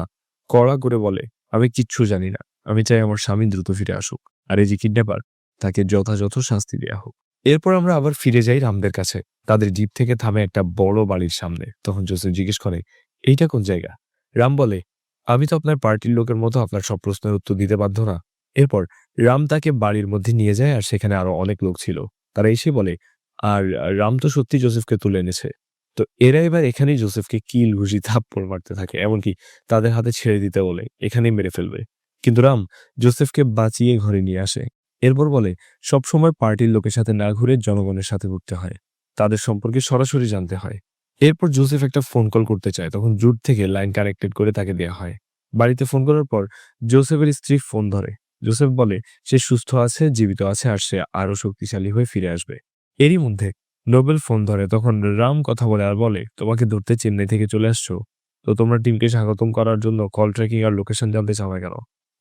কড়া করে বলে আমি কিচ্ছু জানি না, আমি চাই আমার স্বামী দ্রুত ফিরে আসুক, আর এই যে কিডন্যাপার তাকে যথাযথ শাস্তি দেয়া হোক। এরপর আমরা আবার ফিরে যাই রামদের কাছে। তাদের জিপ থেকে থামে একটা বড় বাড়ির সামনে। তখন জোসেফ জিজ্ঞেস করে এইটা কোন জায়গা? রাম বলে আমি তো আপনার পার্টির লোকের মতো আপনার সব প্রশ্নের উত্তর দিতে বাধ্য না। এরপর রাম তাকে বাড়ির মধ্যে নিয়ে যায়, আর সেখানে আরো অনেক লোক ছিল। তারা এসে বলে আর রাম তো সত্যি জোসেফকে তুলে এনেছে। তো এরা এবার এখানেই জোসেফকে কিল ঘুষি থাপ্পড় মারতে থাকে, এমনকি তাদের হাতে ছেড়ে দিতে বলে এখানেই মেরে ফেলবে। কিন্তু রাম জোসেফকে বাঁচিয়ে ঘরে নিয়ে আসে। এরপর বলে সবসময় পার্টির লোকের সাথে না ঘুরে জনগণের সাথে ঘুরতে হয়, তাদের সম্পর্কে সরাসরি জানতে হয়। এরপর জোসেফ একটা ফোন কল করতে চায়, তখন জুট থেকে লাইন কানেক্টেড করে তাকে দেয়া হয়। বাড়িতে ফোন করার পর জোসেফের স্ত্রী ফোন ধরে। জোসেফ বলে সে সুস্থ আছে, জীবিত আছে, আর সে আরো শক্তিশালী হয়ে ফিরে আসবে। এরই মধ্যে নোবেল ফোন ধরে, তখন রাম কথা বলে আর বলে তোমাকে ধরতে চেন্নাই থেকে চলে আসছো, তো তোমরা টিমকে স্বাগতম করার জন্য কল ট্র্যাকিং আর লোকেশন জানতে চাও না কেন?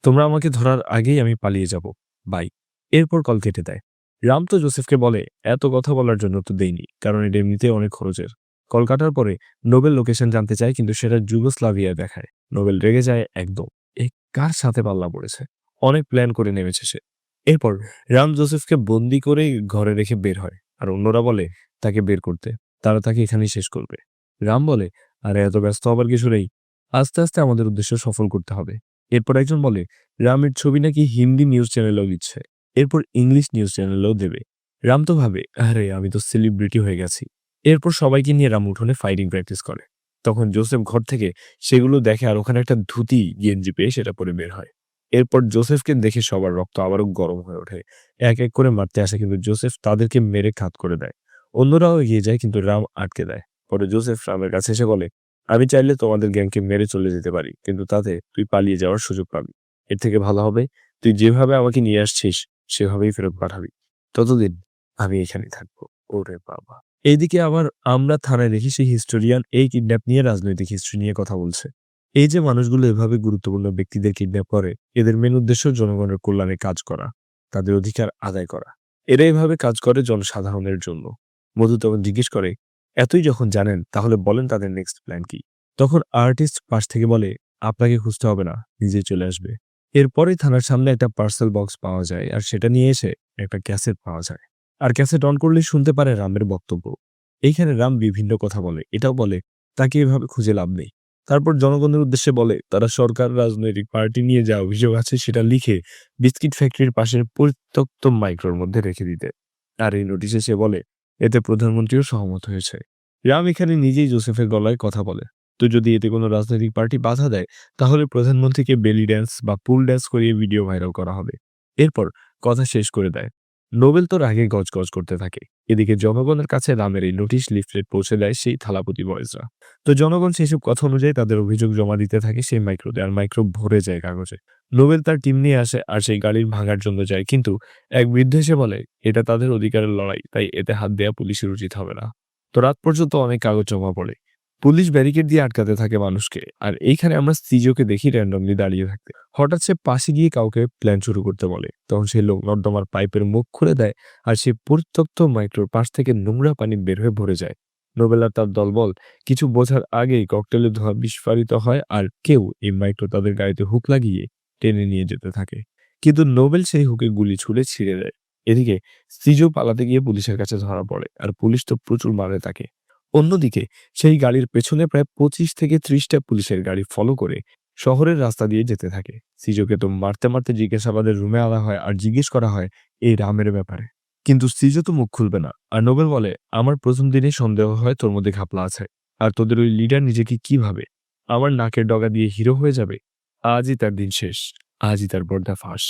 তোমরা আমাকে ধরার আগেই আমি পালিয়ে যাব, বাই। এরপর কল কেটে দেয়। রাম তো জোসেফকে বলে এত কথা বলার জন্য তো দেইনি, কারণ এটা এমনিতেই অনেক খরচের। কল কাটার পরে নোবেল লোকেশন জানতে চায়, কিন্তু সেটা যুগোস্লাভিয়া দেখায়। নোবেল রেগে যায় একদম। এ কার সাথে পাল্লা পড়েছে? অনেক প্ল্যান করে নেমেছে সে। এরপর রাম জোসেফকে বন্দি করে ঘরে রেখে বের হয়, আর অন্যরা বলে তাকে বের করতে, তারা তাকে এখানেই শেষ করবে। রাম বলে আরে এত ব্যস্ত হবার কিছু নেই, আস্তে আস্তে আমাদের উদ্দেশ্য সফল করতে হবে। এরপর একজন বলে রামের ছবি নাকি হিন্দি নিউজ চ্যানেলেও দিচ্ছে, এরপর ইংলিশ নিউজ চ্যানেলেও দেবে। রাম তো ভাবে আরে আমি তো সেলিব্রিটি হয়ে গেছি। এরপর সবাইকে নিয়ে রাম উঠোনে ফাইটিং প্র্যাকটিস করে। তখন জোসেফ ঘর থেকে সেগুলো দেখে, আর ওখানে একটা ধুতি গেঞ্জি পেয়ে সেটা পরে বের হয়। এরপর জোসেফকে দেখে সবার রক্ত আবারও গরম হয়ে ওঠে। এক এক করে মারতে আসে, কিন্তু জোসেফ তাদেরকে মেরে খাত করে দেয়। অন্যরাও এগিয়ে যায়, কিন্তু রাম আটকে দেয়। পরে জোসেফ রামের কাছে এসে বলে আমি চাইলে তোমাদের গ্যাংকে মেরে চলে যেতে পারি, কিন্তু তাতে তুই পালিয়ে যাওয়ার সুযোগ পাবি। এর থেকে ভালো হবে তুই যেভাবে আমাকে নিয়ে আসছিস সেভাবেই ফেরত পাঠাবি। ততদিন আমি এখানেই থাকবো। ওরে বাবা! এইদিকে আবার আমরা থানায় দেখি সেই হিস্টোরিয়ান এই কিডন্যাপ নিয়ে রাজনৈতিক হিস্ট্রি নিয়ে কথা বলছে। এই যে মানুষগুলো এভাবে গুরুত্বপূর্ণ ব্যক্তিদের কিডন্যাপ করে, এদের মেন উদ্দেশ্য জনগণের কল্যাণে কাজ করা, তাদের অধিকার আদায় করা। এরা এভাবে কাজ করে জনসাধারণের জন্য। মধু তখন জিজ্ঞেস করে এতই যখন জানেন তাহলে বলেন তাদের নেক্সট প্ল্যান কি? তখন আর্টিস্ট পাশ থেকে বলে আপনাকে খুঁজতে হবে না, নিজে চলে আসবে। এরপরেই থানার সামনে একটা পার্সেল বক্স পাওয়া যায়, আর সেটা নিয়ে এসে একটা ক্যাসেট পাওয়া যায়। আর ক্যাসেট অন করলেই শুনতে পারে রামের বক্তব্য। এইখানে রাম বিভিন্ন কথা বলে, এটাও বলে তাকে এভাবে খুঁজে লাভ নেই। তারপর জনগণের উদ্দেশ্যে বলে তারা সরকার, রাজনৈতিক পার্টি নিয়ে যা অভিযোগ আছে সেটা লিখে বিস্কিট ফ্যাক্টরির পাশের পরিত্যক্ত মাইক্রোর মধ্যে রেখে দিতে। আর এই নোটিশে সে বলে এতে প্রধানমন্ত্রীও সহমত হয়েছে। রাম এখানে নিজেই জোসেফের গলায় কথা বলে, তো যদি এতে কোনো রাজনৈতিক পার্টি বাধা দেয় তাহলে প্রধানমন্ত্রীকে বেলি ড্যান্স বা পুল ড্যান্স করিয়ে ভিডিও ভাইরাল করা হবে। এরপর কথা শেষ করে দেয়। নোবেল তো রাগে গজগজ করতে থাকে। এদিকে জনগণের কাছে রামের এই নোটিশ লিফলেট পৌঁছে দেয় সেই থালাপতি বয়েজরা। তো জনগণ সেসব কথা অনুযায়ী তাদের অভিযোগ জমা দিতে থাকে সেই মাইক্রোতে, আর মাইক্রো ভরে যায় কাগজে। নোবেল তার টিম নিয়ে আসে, আর সেই গাড়ির ভাঙার জন্য যায়, কিন্তু এক বৃদ্ধ এসে বলে এটা তাদের অধিকারের লড়াই, তাই এতে হাত দেয়া পুলিশের উচিত হবে না। তো রাত পর্যন্ত অনেক কাগজ জমা পড়ে। পুলিশ ব্যারিকেড দিয়ে আটকাতে থাকে মানুষকে, আর এইখানে আমরা সিজোকে দেখি র্যান্ডমলি দাঁড়িয়ে থাকতে। হঠাৎ সে পাশে গিয়ে কাউকে প্ল্যান শুরু করতে বলে, তখন সেই লোক নর্দমার পাইপের মুখ খুলে দেয়, আর সেই পরিত্যক্ত মাইক্রোর পাশ থেকে নোংরা পানি বের হয়ে ভরে যায়। নোবেল আর তার দলবল কিছু বোঝার আগেই ককটেলের ধোঁয়া বিস্ফোরিত হয়, আর কেউ এই মাইক্রো তাদের গাড়িতে হুক লাগিয়ে টেনে নিয়ে যেতে থাকে। কিন্তু নোবেল সেই হুকে গুলি ছুড়ে ছিঁড়ে দেয়। এদিকে সিজো পালাতে গিয়ে পুলিশের কাছে ধরা পড়ে আর পুলিশ তো প্রচুর মারে তাকে। অন্যদিকে সেই গাড়ির পেছনে প্রায় 25 থেকে 30টা পুলিশের গাড়ি ফলো করে শহরের রাস্তা দিয়ে যেতে থাকে। সিজোকে তো মারতে মারতে জিজ্ঞাসাবাদের রুমে আনা হয় আর জিজ্ঞেস করা হয় এই রামের ব্যাপারে। কিন্তু সিজো তো মুখ খুলবে না। আর নোবেল বলে, আমার প্রথম দিনেই সন্দেহ হয় তোর মধ্যে ঘাপলা আছে। আর তোদের ওই লিডার নিজেকে কি ভাবে? আমার নাকের ডগা দিয়ে হিরো হয়ে যাবে? আজই তার দিন শেষ। আজই তার পর্দা ফাঁস।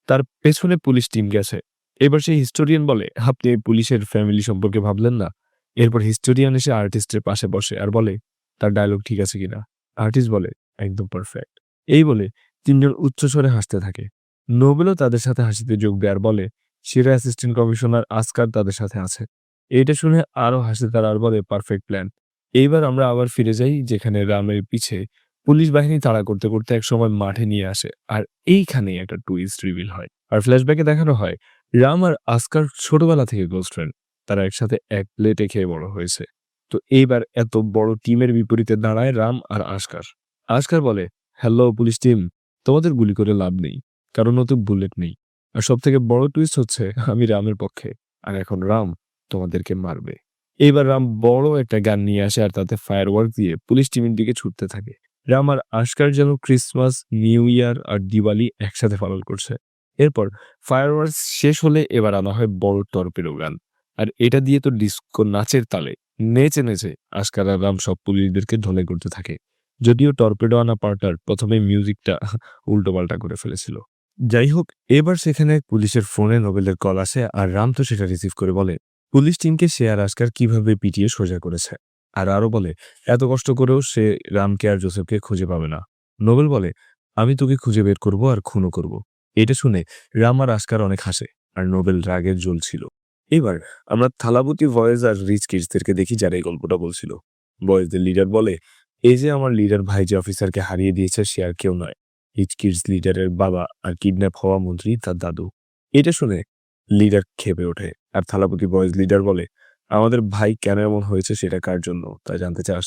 তার পেছনে পুলিশ টিম গেছে। এবার সেই হিস্টোরিয়ান বলে, আপনি এই পুলিশের ফ্যামিলি সম্পর্কে ভাবলেন না? এরপর হিস্টোরিয়ান এসে আর্টিস্টের পাশে বসে আর বলে, তার ডায়লগ ঠিক আছে কিনা? আর্টিস্ট বলে, একদম পারফেক্ট। এই বলে তিনজন উচ্চস্বরে হাসতে থাকে। নোবেলও তাদের সাথে হাসিতে যোগ দেয় আর বলে, সেরা অ্যাসিস্ট্যান্ট কমিশনার আসকার তাদের সাথে আছে। এটা শুনে আরো হাসে তারা আর বলে, পারফেক্ট প্ল্যান। এইবার আমরা আবার ফিরে যাই যেখানে রামের পিছে পুলিশ বাহিনী তাড়া করতে করতে একসময় মাঠে নিয়ে আসে। আর এইখানেই একটা টুইস্ট রিভিল হয়। আর ফ্ল্যাশব্যাকে দেখানো হয় রাম আর আসকার ছোটবেলা থেকে ক্লোজ ফ্রেন্ড। তারা একসাথে এক প্লেটে খেয়ে বড় হয়েছে। তো এইবার এত বড় টিমের বিপরীতে দাঁড়ায় রাম আর আসকার। আসকার বলে, হ্যালো পুলিশ টিম, তোমাদের গুলি করে লাভ নেই, কারণ ওতে বুলেট নেই। আর সব থেকে বড় টুইস্ট হচ্ছে আমি রামের পক্ষে, আর এখন রাম তোমাদেরকে মারবে। এইবার রাম বড় একটা গান নিয়ে আসে আর তাতে ফায়ারওয়ার্ক দিয়ে পুলিশ টিমের দিকে ছুটতে থাকে। রাম আর আসকার যেন ক্রিসমাস, নিউ ইয়ার আর দিওয়ালি একসাথে পালন করছে। এরপর ফায়ারওয়ার্কস শেষ হলে এবার আনা হয় বড় টর্পেডো গান। আর এটা দিয়ে তো ডিস্কো নাচের তালে নেচে নেচে আসকার আর রাম সব পুলিশদেরকে ঢলে করতে থাকে। যদিও টর্পেডো আনা পার্টার প্রথমে মিউজিকটা উল্টোপাল্টা করে ফেলেছিল। যাই হোক, এবার সেখানে পুলিশের ফোনে নোবেলের কল আসে আর রাম তো সেটা রিসিভ করে বলে, পুলিশ টিমকে সে আর আসকার কিভাবে পিটিয়ে সোজা করেছে। আর আরো বলে, এত কষ্ট করেও সে রামকে আর জোসেফকে খুঁজে পাবে না। নোবেল বলে, আমি তোকে খুঁজে বের করব আর খুনও করব। এটা শুনে রাম আর আসকার অনেক হাসে আর নোবেল রাগের জ্বলছিল। এবার আমরা থালাপতি ভয়েস আর রিচ কিডসদেরকে দেখি যারা এই গল্পটা বলছিল। বয়েজদের লিডার বলে, এই যে আমার লিডার ভাই যে অফিসারকে হারিয়ে দিয়েছে সে আর কেউ নয়, রিচ কিডস লিডারের বাবা আর কিডন্যাপ হওয়া মন্ত্রী তার দাদু। এটা শুনে লিডার ক্ষেপে ওঠে আর থালাপতি বয়েজ লিডার বলে, আমাদের ভাই কেন এমন হয়েছে সেটা কার জন্য তা জানতে চাস?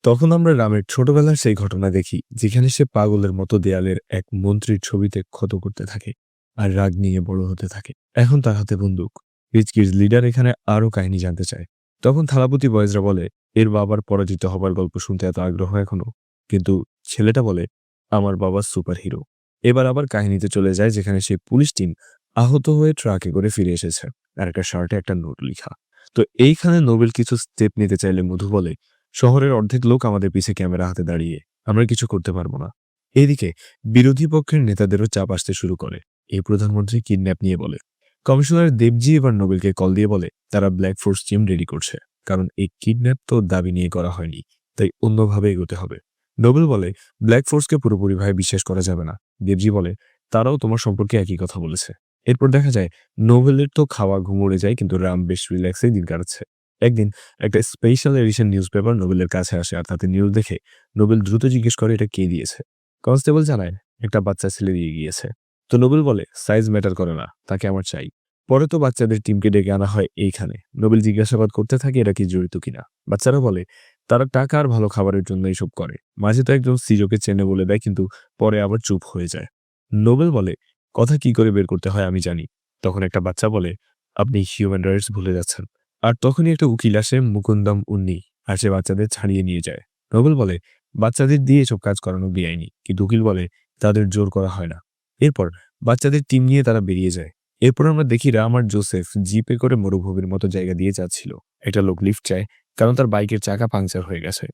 তখন আমরা রামের ছোটবেলার সেই ঘটনা দেখি যেখানে সে পাগলের মতো দেয়ালের এক মন্ত্রীর ছবিতে ক্ষত করতে থাকে আর রাগ নিয়ে বড় হতে থাকে। এখন তার হাতে বন্দুক। রিচ কিডস লিডার এখানে আরো কাহিনী জানতে চায়। তখন থালাপতি বয়েজরা বলে, এর বাবার পরাজিত হবার গল্প শুনতে এত আগ্রহ এখনো। কিন্তু ছেলেটা বলে, আমার বাবা সুপার হিরো। এবার আবার কাহিনীতে চলে যায় যেখানে সেই পুলিশ টিম আহত হয়ে ট্রাকে করে ফিরে এসেছে আর একটা শার্টে একটা নোট লিখা। তো এইখানে নোবেল কিছু স্টেপ নিতে চাইলে মধু বলে, শহরের অর্ধেক লোক আমাদের পিছে ক্যামেরা হাতে দাঁড়িয়ে, আমরা কিছু করতে পারবো না। এদিকে বিরোধী পক্ষের নেতাদেরও চাপ আসতে শুরু করে। এই প্রধানমন্ত্রী কিডন্যাপ নিয়ে বলে। কমিশনার দেবজি এবার নোবেলকে কল দিয়ে বলে তারা ব্ল্যাক ফোর্স টিম রেডি করছে, কারণ এই কিডন্যাপ তো দাবি নিয়ে করা হয়নি, তাই অন্যভাবে এগোতে হবে। নোবেল বলে, ব্ল্যাক ফোর্সকে পুরোপুরিভাবে বিশ্বাস করা যাবে না। দেবজি বলে, তারাও তোমার সম্পর্কে একই কথা বলেছে। এরপর দেখা যায় নোবেলের তো খাওয়া ঘুম উড়ে যায়, কিন্তু রাম বেশ রিল্যাক্সে দিন কাটাচ্ছে। একদিন একটা স্পেশাল এডিশন নিউজ পেপার নোবেলের কাছে আসে আর তাতে নিউজ দেখে নোবেল দ্রুত জিজ্ঞেস করে এটা কে দিয়েছে। কনস্টেবল জানায় একটা বাচ্চা ছেলে দিয়ে গিয়েছে। তো নোবেল বলে, সাইজ ম্যাটার করে না, তাকে আমার চাই। পরে তো বাচ্চাদের টিমকে ডেকে আনা হয় এইখানে। নোবেল জিজ্ঞাসাবাদ করতে থাকে এরা কি জড়িত কিনা। বাচ্চারা বলে তারা টাকা আর ভালো খাবারের জন্য এইসব করে। মাঝে তো একজন সিজোকে চেনে বলে দেয়, কিন্তু পরে আবার চুপ হয়ে যায়। নোবেল বলে, কথা কি করে বের করতে হয় আমি জানি। তখন একটা বাচ্চা বলে, আপনি হিউম্যান রাইটস ভুলে যাচ্ছেন। আর তখনই একটা উকিল আসে, মুকুন্দম উন্নি, আর সে বাচ্চাদের ছাড়িয়ে নিয়ে যায়। নোবেল বলে, বাচ্চাদের দিয়ে এসব কাজ করানো বেআইনি, কিন্তু উকিল বলে তাদের জোর করা হয় না। এরপর বাচ্চাদের টিম নিয়ে তারা বেরিয়ে যায়। এরপর আমরা দেখি রাম আর জোসেফ জিপে করে মরুভূমির মতো জায়গা দিয়ে যাচ্ছিল। একটা লোক লিফট চায়, কারণ তার বাইকের চাকা পাংচার হয়ে গেছে।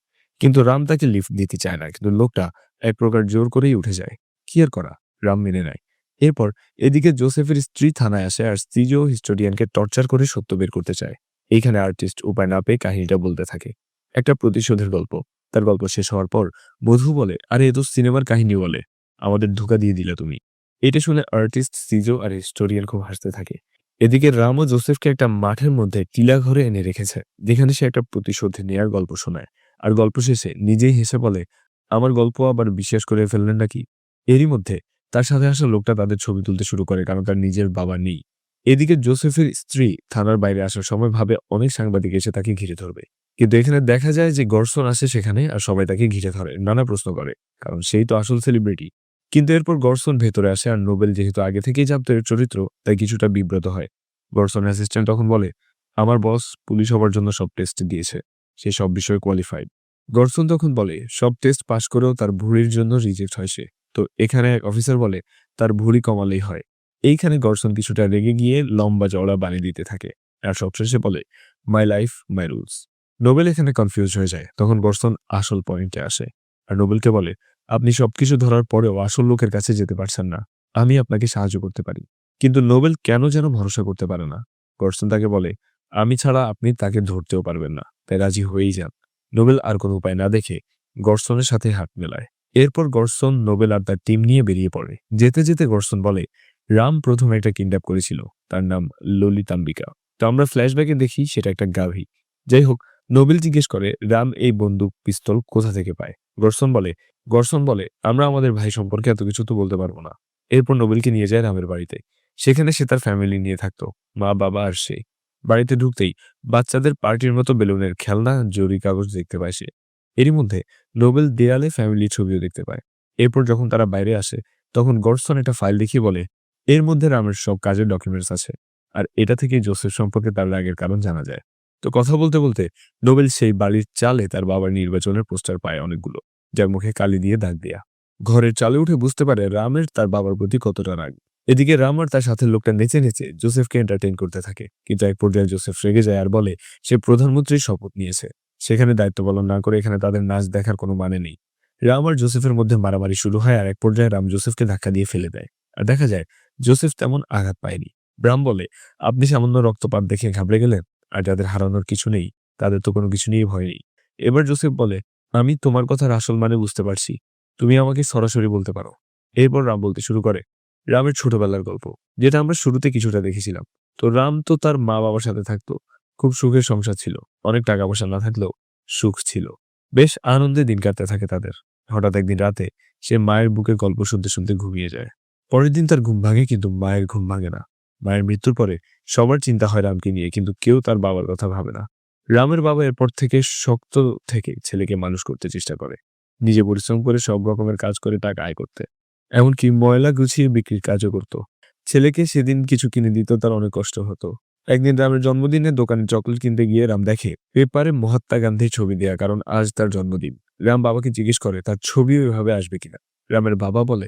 কিন্তু রাম তাকে লিফট দিতে চায় না, কিন্তু লোকটা এক প্রকার জোর করেই উঠে যায়। কি আর করা, রাম মেনে নেয়। এরপর এদিকে জোসেফের স্ত্রী থানায় আসে আর সিজো হিস্টোরিয়ানকে টর্চার করে সত্য বের করতে চায়। এইখানে আর্টিস্ট উপায় না পেয়ে কাহিনীটা বলতে থাকে, একটা প্রতিশোধের গল্প। তার গল্প শেষ হওয়ার পর মধু বলে, আরে এ তো সিনেমার কাহিনী বলে, আমাদের ধোঁকা দিয়ে দিলে তুমি। এটা শুনে আর্টিস্ট, সিজো আর হিস্টোরিয়ান খুব হাসতে থাকে। এদিকে রাম ও জোসেফকে একটা মাঠের মধ্যে টিলা ঘরে এনে রেখেছে, যেখানে সে একটা প্রতিশোধ নেয়ার গল্প শোনায়। আর গল্প শেষে নিজেই হেসে বলে, আমার গল্প আবার বিশ্বাস করে ফেললেন নাকি? এরই মধ্যে তার সাথে আসা লোকটা তাদের ছবি তুলতে শুরু করে, কারণ তার নিজের বাবা নেই। এদিকে জোসেফের স্ত্রী থানার বাইরে আসার সময় ভাবে অনেক সাংবাদিক এসে তাকে ঘিরে ধরবে, কিন্তু এখানে দেখা যায় যে গর্সন আসে সেখানে আর সবাই তাকে ঘিরে ধরে, নানা প্রশ্ন করে, কারণ সেই তো আসল সেলিব্রিটি। কিন্তু এরপর গর্সন ভেতরে আসে আর নোবেল যেহেতু আগে থেকেই জানতো এর চরিত্র, তাই কিছুটা বিব্রত হয়। গর্সন অ্যাসিস্ট্যান্ট তখন বলে, আমার বস পুলিশ হবার জন্য সব টেস্ট দিয়েছে, সে সব বিষয়ে কোয়ালিফাইড। গর্সন তখন বলে সব টেস্ট পাশ করেও তার ভুঁড়ির জন্য রিজেক্ট হয় সে। তো এখানে এক অফিসার বলে তার ভুঁড়ি কমালেই হয়। এইখানে গর্সন কিছুটা রেগে গিয়ে লম্বা চওড়া বানিয়ে দিতে থাকে আর সবশেষে বলে, my life my rules. Nobel এখানে কনফিউজ হয়ে যায়। তখন গর্সন আসল পয়েন্টে আসে আর নোবেলকে বলে, আপনি সবকিছু ধরার পরেও আসল লোকের কাছে যেতে পারছেন না, আমি আপনাকে সাহায্য করতে পারি। কিন্তু নোবেল কেন যেন ভরসা করতে পারে না। গর্সন তাকে বলে, আমি ছাড়া আপনি তাকে ধরতেও পারবেন না, তাই রাজি হয়েই যান। নোবেল আর কোনো উপায় না দেখে গর্সনের সাথে হাত মেলায়। এরপর গর্সন, নোবেল আর তার টিম নিয়ে বেরিয়ে পড়ে। যেতে যেতে গর্সন বলে, রাম প্রথমে একটা কিডন্যাপ করেছিল, তার নাম ললিতাম্বিকা। তো আমরা ফ্ল্যাশব্যাকে দেখি সেটা একটা গাভী। যাই হোক, নোবেল জিজ্ঞেস করে রাম এই বন্দুক পিস্তল কোথা থেকে পায়। গর্সন বলে আমরা আমাদের ভাই সম্পর্কে এত কিছু তো বলতে পারবো না। এরপর নোবেলকে নিয়ে যায় রামের বাড়িতে। সেখানে সে তার ফ্যামিলি নিয়ে থাকতো, মা বাবা আর সে। বাড়িতে ঢুকতেই বাচ্চাদের পার্টির মতো বেলুনের খেলনা, জরি কাগজ দেখতে পায় সে। এরই মধ্যে নোবেল দেয়ালে ফ্যামিলির ছবিও দেখতে পায়। এরপর যখন তারা বাইরে আসে, তখন গর্সন একটা ফাইল দেখিয়ে বলে, এর মধ্যে রামের সব কাজের ডকুমেন্টস আছে, আর এটা থেকে জোসেফ সম্পর্কে তার রাগের কারণ জানা যায়। তো কথা বলতে বলতে নোবেল সেই বাড়ির চালে তার বাবার নির্বাচনের পোস্টার পায় অনেকগুলো, যার মুখে কালি দিয়ে দাগ দেয়া। ঘরের চালে উঠে বুঝতে পারে রামের তার বাবার প্রতি কতটা রাগ। এদিকে রাম আর তার সাথে লোকটা নেচে নেচে জোসেফকে এন্টারটেইন করতে থাকে, কিন্তু এক পর্যায়ে জোসেফ রেগে যায় আর বলে সে প্রধানমন্ত্রীর শপথ নিয়েছে, সেখানে দায়িত্ব পালন না করে এখানে তাদের নাচ দেখার কোনো মানে নেই। রাম আর জোসেফের মধ্যে মারামারি শুরু হয় আর এক পর্যায়ে রাম জোসেফকে ধাক্কা দিয়ে ফেলে দেয়। আর দেখা যায় জোসেফ তেমন আঘাত পায়নি। রাম বলে, আপনি সামান্য রক্তপাত দেখে ঘাবড়ে গেলেন, আর যাদের হারানোর কিছু নেই তাদের তো কোনো কিছু নিয়ে ভয় নেই। এবার জোসেফ বলে, আমি তোমার কথার আসল মানে বুঝতে পারছি, তুমি আমাকে সরাসরি বলতে পারো। এরপর রাম বলতে শুরু করে রামের ছোটবেলার গল্প, যেটা আমরা শুরুতে কিছুটা দেখেছিলাম। তো রাম তো তার মা বাবার সাথে থাকতো, খুব সুখের সংসার ছিল, অনেক টাকা পয়সা না থাকলেও সুখ ছিল, বেশ আনন্দে দিন কাটতে থাকে তাদের। হঠাৎ একদিন রাতে সে মায়ের বুকে গল্প শুনতে শুনতে ঘুমিয়ে যায়। পরের দিন তার ঘুম ভাঙে, কিন্তু মায়ের ঘুম ভাঙে না। মায়ের মৃত্যুর পরে সবার চিন্তা হয় রামকে নিয়ে, কিন্তু কেউ তার বাবার কথা ভাবে না। রামের বাবা এরপর থেকে শক্ত থেকে ছেলেকে মানুষ করতে চেষ্টা করে, নিজে পরিশ্রম করে সব রকমের কাজ করে টাকা আয় করতে, এমনকি ময়লা গুছিয়ে বিক্রির কাজও করত। ছেলেকে সেদিন কিছু কিনে দিত তার অনেক কষ্ট হতো। একদিন রামের জন্মদিনে দোকানে চকলেট কিনতে গিয়ে রাম দেখে পেপারে মহাত্মা গান্ধীর ছবি দেয়া, কারণ আজ তার জন্মদিন। রাম বাবাকে জিজ্ঞেস করে তার ছবিও এভাবে আসবে কিনা। রামের বাবা বলে,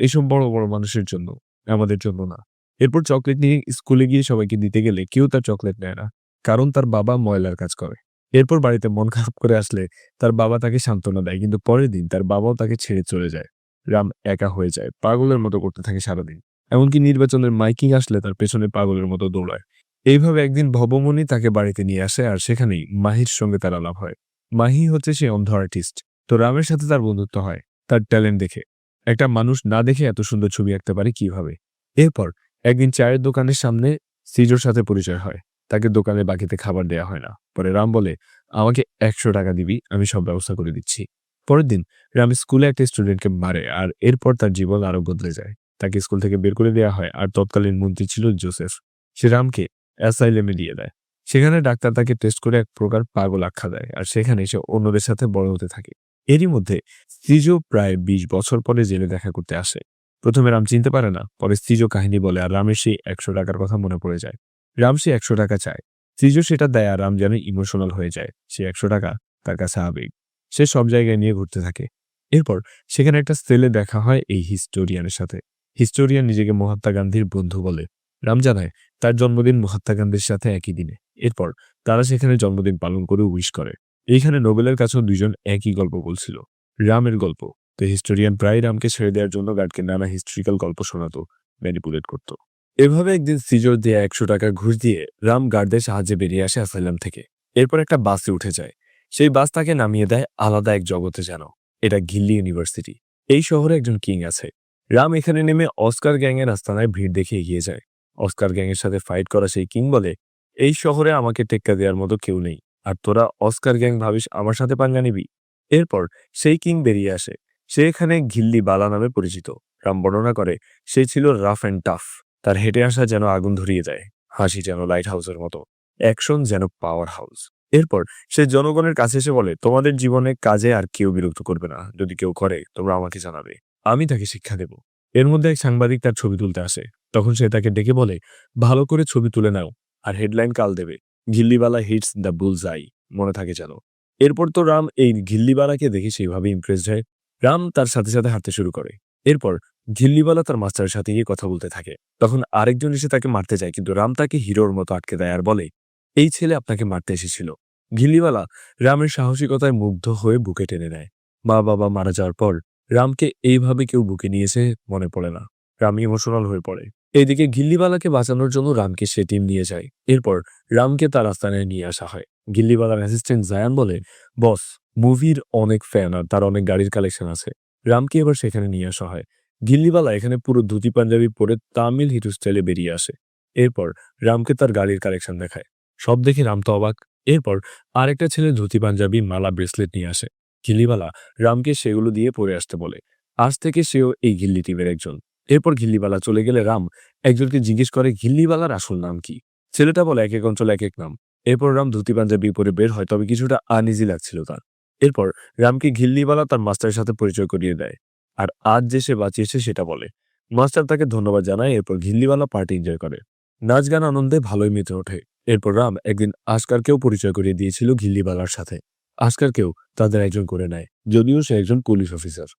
এসব বড় বড় মানুষের জন্য, আমাদের জন্য না। এরপর চকলেট নিয়ে স্কুলে গিয়ে সবাইকে দিতে গেলে কেউ তার চকলেট নেয় না, কারণ তার বাবা ময়লার কাজ করে। এরপর বাড়িতে মন খারাপ করে আসলে তার বাবা তাকে সান্ত্বনা দেয়, কিন্তু পরের দিন তার বাবাও তাকে ছেড়ে চলে যায়। রাম একা হয়ে যায়, পাগলের মতো করতে থাকে সারাদিন। এমনকি নির্বাচনের মাইকিং আসলে তার পেছনে পাগলের মতো দৌড়ায়। এইভাবে একদিন ভবমণি তাকে বাড়িতে নিয়ে আসে আর সেখানেই মাহির সঙ্গে তার আলাপ হয়। মাহি হচ্ছে সে অন্ধ আর্টিস্ট। তো রামের সাথে তার বন্ধুত্ব হয় তার ট্যালেন্ট দেখে। একটা মানুষ না দেখে এত সুন্দর ছবি আঁকতে পারে কিভাবে। এরপর একদিন চায়ের দোকানের সামনে সিজোর সাথে পরিচয় হয়। তাকে দোকানে বাকিতে খাবার দেয়া হয় না। পরে রাম বলে, আমাকে ১০০ টাকা দিবি, আমি সব ব্যবস্থা করে দিচ্ছি। পরের দিন রাম স্কুলে একটা স্টুডেন্টকে মারে আর এরপর তার জীবন আরো বদলে যায়। তাকে স্কুল থেকে বের করে দেওয়া হয় আর তৎকালীন মন্ত্রী ছিল জোসেফ। সে রামকে অ্যাসাইলেমে দিয়ে দেয়। সেখানে ডাক্তার তাকে টেস্ট করে এক প্রকার পাগল আখ্যা দেয় আর সেখানে সে অন্যদের সাথে বড় হতে থাকে। এরই মধ্যে সিজো প্রায় ২০ বছর পরে জেলে দেখা করতে আসে। প্রথমে রাম চিনতে পারে না, পরে সিজো কাহিনী বলে আর রামের সেই ১০০ টাকার কথা মনে পড়ে যায়। রাম সে ১০০ টাকা চায়, সিজো সেটা দেয় আর রাম যেন ইমোশনাল হয়ে যায়। সে ১০০ টাকা তার কাছে আবেগ। সে সব জায়গায় নিয়ে ঘুরতে থাকে। এরপর সেখানে একটা সেলে দেখা হয় এই হিস্টোরিয়ানের সাথে। হিস্টোরিয়ান নিজেকে মহাত্মা গান্ধীর বন্ধু বলে। রাম জানায় তার জন্মদিন মহাত্মা গান্ধীর সাথে একই দিনে। এরপর তারা সেখানে জন্মদিন পালন করে উইশ করে। এইখানে নোবেলের কাছেও দুইজন একই গল্প বলছিল, রামের গল্প। তো হিস্টোরিয়ান প্রায় রামকে ছেড়ে দেওয়ার জন্য গার্ডকে নানা হিস্ট্রিক্যাল গল্প শোনাতো, ম্যানিপুলেট করত। এভাবে একদিন সিজোর দিয়ে ১০০ টাকা ঘুষ দিয়ে রাম গার্ডদের সাহায্যে বেরিয়ে আসে অ্যাসাইলাম থেকে। এরপর একটা বাসে উঠে যায়। সেই বাস তাকে নামিয়ে দেয় আলাদা এক জগতে যেন। এটা ঘিল্লি ইউনিভার্সিটি। এই শহরে একজন কিং আছে। রাম এখানে নেমে অস্কার গ্যাংয়ের আস্তানায় ভিড় দেখে এগিয়ে যায়। অস্কার গ্যাংয়ের সাথে ফাইট করা সেই কিং বলে, এই শহরে আমাকে টেক্কা দেওয়ার মতো কেউ নেই, আর তোরা অস্কার গ্যাং ভাবিস আমার সাথে পাঙ্গা নিবি। এরপর সেই কিং বেরিয়ে আসে। সে এখানে ঘিল্লি বালা নামে পরিচিত। রাম বর্ণনা করে সে ছিল রাফ অ্যান্ড টাফ। তার হেঁটে আসা যেন আগুন ধরিয়ে দেয়, হাসি যেন লাইট হাউসের মতো, অ্যাকশন যেন পাওয়ার হাউস। এরপর সে জনগণের কাছে এসে বলে, তোমাদের জীবনে কাজে আর কেউ বিরক্ত করবে না, যদি কেউ করে তোমরা আমাকে জানাবে। আমি তাকে শিক্ষা দেব। এর মধ্যে এক সাংবাদিক তার ছবি তুলতে আসে। তখন সে তাকে ডেকে বলে, ভালো করে ছবি তুলে নাও, আর হেডলাইন কাল দেবে, গিল্লিবালা হিটস দ্য বুলস আই, মনে থাকে যেন। এরপর তো রাম এই গিল্লিবালাকে দেখে সেইভাবে ইমপ্রেসড হয়। রাম তার সাথে সাথে হাঁটতে শুরু করে। এরপর গিল্লিবালা তার মাস্টারের সাথে গিয়ে কথা বলতে থাকে। তখন আরেকজন এসে তাকে মারতে যায়, কিন্তু রাম তাকে হিরোর মতো আটকে দেয় আর বলে, এই ছেলে আপনাকে মারতে এসেছিল। গিল্লিবালা রামের সাহসিকতায় মুগ্ধ হয়ে বুকে টেনে নেয়। মা বাবা মারা যাওয়ার পর রামকে এইভাবে কেউ বুকে নিয়েছে মনে পড়ে না। রাম ইমোশনাল হয়ে পড়ে। এইদিকে গিল্লিবালাকে বাঁচানোর জন্য রামকে সে টিম নিয়ে যায়। এরপর রামকে তার আস্তানায় নিয়ে আসা হয়। গিল্লিবালার অ্যাসিস্ট্যান্ট জায়ান বলে, বস, মুভির অনেক ফ্যান আর তার অনেক গাড়ির কালেকশন আছে। রামকে এবার সেখানে নিয়ে আসা হয়। গিল্লিবালা এখানে পুরো ধুতি পাঞ্জাবি পরে তামিল হিরো স্টাইলে বেরিয়ে আসে। এরপর রামকে তার গাড়ির কালেকশন দেখায়। সব দেখে রাম তো অবাক। এরপর আরেকটা ছেলে ধুতি পাঞ্জাবি, মালা, ব্রেসলেট নিয়ে আসে। গিল্লিবালা রামকে সেগুলো দিয়ে পরে আসতে বলে। আজ থেকে সেও এই গিল্লি টিমের একজন। এরপর গিল্লিবালা চলে গেলে রাম একজনকে জিজ্ঞেস করে গিল্লিবালার আসল নাম কি। ছেলেটা বলে এক এক অঞ্চলে এক এক নাম। এরপর রাম ধুতি পাঞ্জাবি পরে বের হয়, তবে কিছুটা আনইজি লাগছিল তার। এরপর রামকে গিল্লিবালা তার মাস্টারের সাথে পরিচয় করিয়ে দেয়, আর আজ যে সে বাঁচিয়েছে সেটা বলে। মাস্টার তাকে ধন্যবাদ জানায়। এরপর গিল্লিবালা পার্টি এনজয় করে, নাচ গান আনন্দে ভালোই মেতে ওঠে। এরপর রাম একদিন আস্কারকেও পরিচয় করিয়ে দিয়েছিল গিল্লিবালার সাথে। আস্কারকেও তাদের একজন করে নেয়, যদিও সে একজন পুলিশ অফিসার।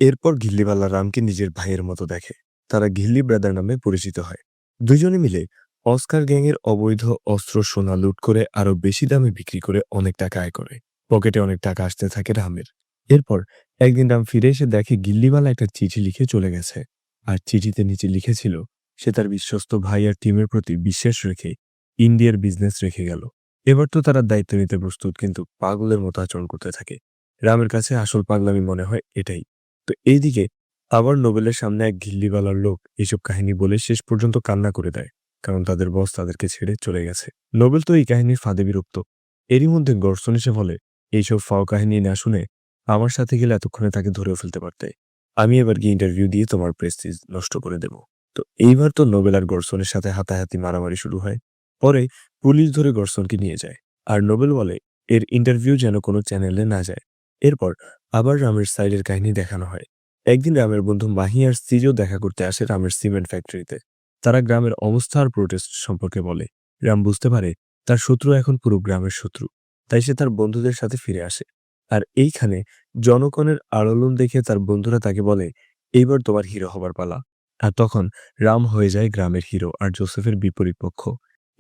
এরপর গিল্লিবালা রামকে নিজের ভাইয়ের মতো দেখে। তারা গিল্লি ব্রাদার নামে পরিচিত হয়। দুজনে মিলে অস্কার গ্যাংয়ের অবৈধ অস্ত্র সোনা লুট করে আরো বেশি দামে বিক্রি করে অনেক টাকা আয় করে। পকেটে অনেক টাকা আসতে থাকে রামের। এরপর একদিন রাম ফিরে এসে দেখে গিল্লিবালা একটা চিঠি লিখে চলে গেছে। আর চিঠিতে নিচে লিখেছিল সে তার বিশ্বস্ত ভাই আর টিমের প্রতি বিশ্বাস রেখে ইন্ডিয়ার বিজনেস রেখে গেল। এবার তো তারা দায়িত্ব নিতে প্রস্তুত, কিন্তু পাগলের মতো আচরণ করতে থাকে। রামের কাছে আসল পাগলামি মনে হয় এটাই। তো এইদিকে আবার নোবেলের সামনে এক গিল্লিওয়ালার লোক এইসব কাহিনী বলে শেষ পর্যন্ত কান্না করে দেয়, কারণ তাদের বস তাদেরকে ছেড়ে চলে গেছে। নোবেল তো এই কাহিনীর ফাঁদে বিরক্ত। এরই মধ্যে গর্সন এসে বলে, এইসব ফাও কাহিনী না শুনে আমার সাথে গেলে এতক্ষণে তাকে ধরেও ফেলতে পারতে। আমি এবার গিয়ে ইন্টারভিউ দিয়ে তোমার প্রেস্টিজ নষ্ট করে দেব। তো এইবার তো নোবেল আর গর্সনের সাথে হাতাহাতি মারামারি শুরু হয়। পরে পুলিশ ধরে গর্সনকে নিয়ে যায়, আর নোবেল বলে এর ইন্টারভিউ যেন কোনো চ্যানেলে না যায়। এরপর আবার রামের সাইডের কাহিনী দেখানো হয়। একদিন রামের বন্ধু মাহি আর সিজো দেখা করতে আসে রামের সিমেন্ট ফ্যাক্টরিতে। তারা গ্রামের অবস্থা আর প্রোটেস্ট সম্পর্কে বলে। রাম বুঝতে পারে তার শত্রু এখন পুরো গ্রামের শত্রু, তাই সে তার বন্ধুদের সাথে ফিরে আসে। আর এইখানে জনগণের আলোড়ন দেখে তার বন্ধুরা তাকে বলে, এইবার তোমার হিরো হবার পালা। আর তখন রাম হয়ে যায় গ্রামের হিরো আর জোসেফের বিপরীত পক্ষ।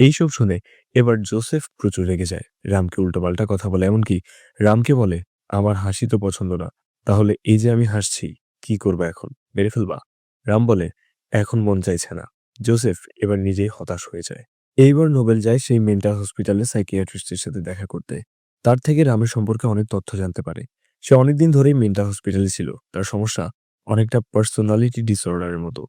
এইসব শুনে এবার জোসেফ প্রচুর রেগে যায়, রামকে উল্টোপাল্টা কথা বলে, এমনকি রামকে বলে, আমার হাসি তো পছন্দ না, তাহলে এই যে আমি হাসছি কি করবা এখন, মেরে ফেলবা? রাম বলে, এখন মন চাইছে না। জোসেফ এবার নিজেই হতাশ হয়ে যায়। এইবার নোবেল যায় সেই মেন্টাল হসপিটালে সাইকিয়াট্রিস্টের সাথে দেখা করতে। তার থেকে রামের সম্পর্কে অনেক তথ্য জানতে পারে। সে অনেকদিন ধরেই মেন্টাল হসপিটালে ছিল। তার সমস্যা অনেকটা পার্সোনালিটি ডিসঅর্ডারের মতো।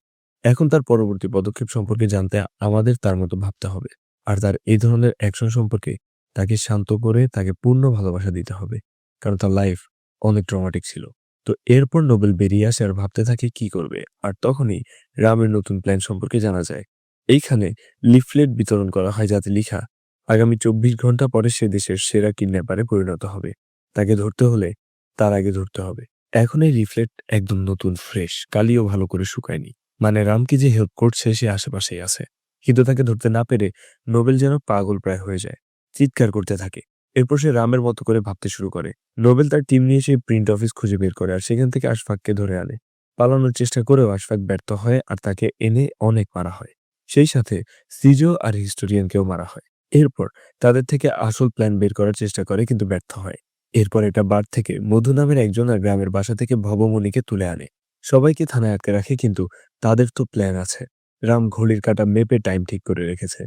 এখন তার পরবর্তী পদক্ষেপ সম্পর্কে জানতে আমাদের তার মতো ভাবতে হবে। আর তার এই ধরনের অ্যাকশন সম্পর্কে তাকে শান্ত করে তাকে পূর্ণ ভালোবাসা দিতে হবে, কারণ তার লাইফ অনেক ট্রমাটিক ছিল। তো এরপর নোবেল বেরিয়ে আসে আর ভাবতে থাকে কি করবে। আর তখনই রামের নতুন প্ল্যান সম্পর্কে জানা যায়। এইখানে লিফলেট বিতরণ করা হয় যাতে লিখা, আগামী 24 ঘন্টা পরে সে দেশের সেরা কিডন্যাপারে পরিণত হবে। তাকে ধরতে হলে তার আগে ধরতে হবে। এখন এই লিফলেট একদম নতুন, ফ্রেশ, কালিও ভালো করে শুকায়নি। মানে রামকে যে হেল্প করছে সে আশেপাশেই আছে, কিন্তু তাকে ধরতে না পেরে নোবেল যেন পাগল প্রায় হয়ে যায়, চিৎকার করতে থাকে। এরপর সে রামের মতো করে ভাবতে শুরু করে। নোবেল তার টিম নিয়ে সেই প্রিন্ট অফিস খুঁজে বের করে আর সেখান থেকে আশফাককে ধরে আনে। পালানোর চেষ্টা করেও আশফাক ব্যর্থ হয় আর তাকে এনে অনেক মারা হয়। সেই সাথে সিজো আর হিস্টোরিয়ানকেও মারা হয়। এরপর তাদের থেকে আসল প্ল্যান বের করার চেষ্টা করে, কিন্তু ব্যর্থ হয়। এরপর একটা বার থেকে মধু নামের একজন আর গ্রামের বাসা থেকে ভবমণিকে তুলে আনে। সবাইকে থানায় আটকে রাখে, কিন্তু তাদের তো প্ল্যান আছে। রাম ঘড়ির কাঁটা মেপে টাইম ঠিক করে রেখেছে।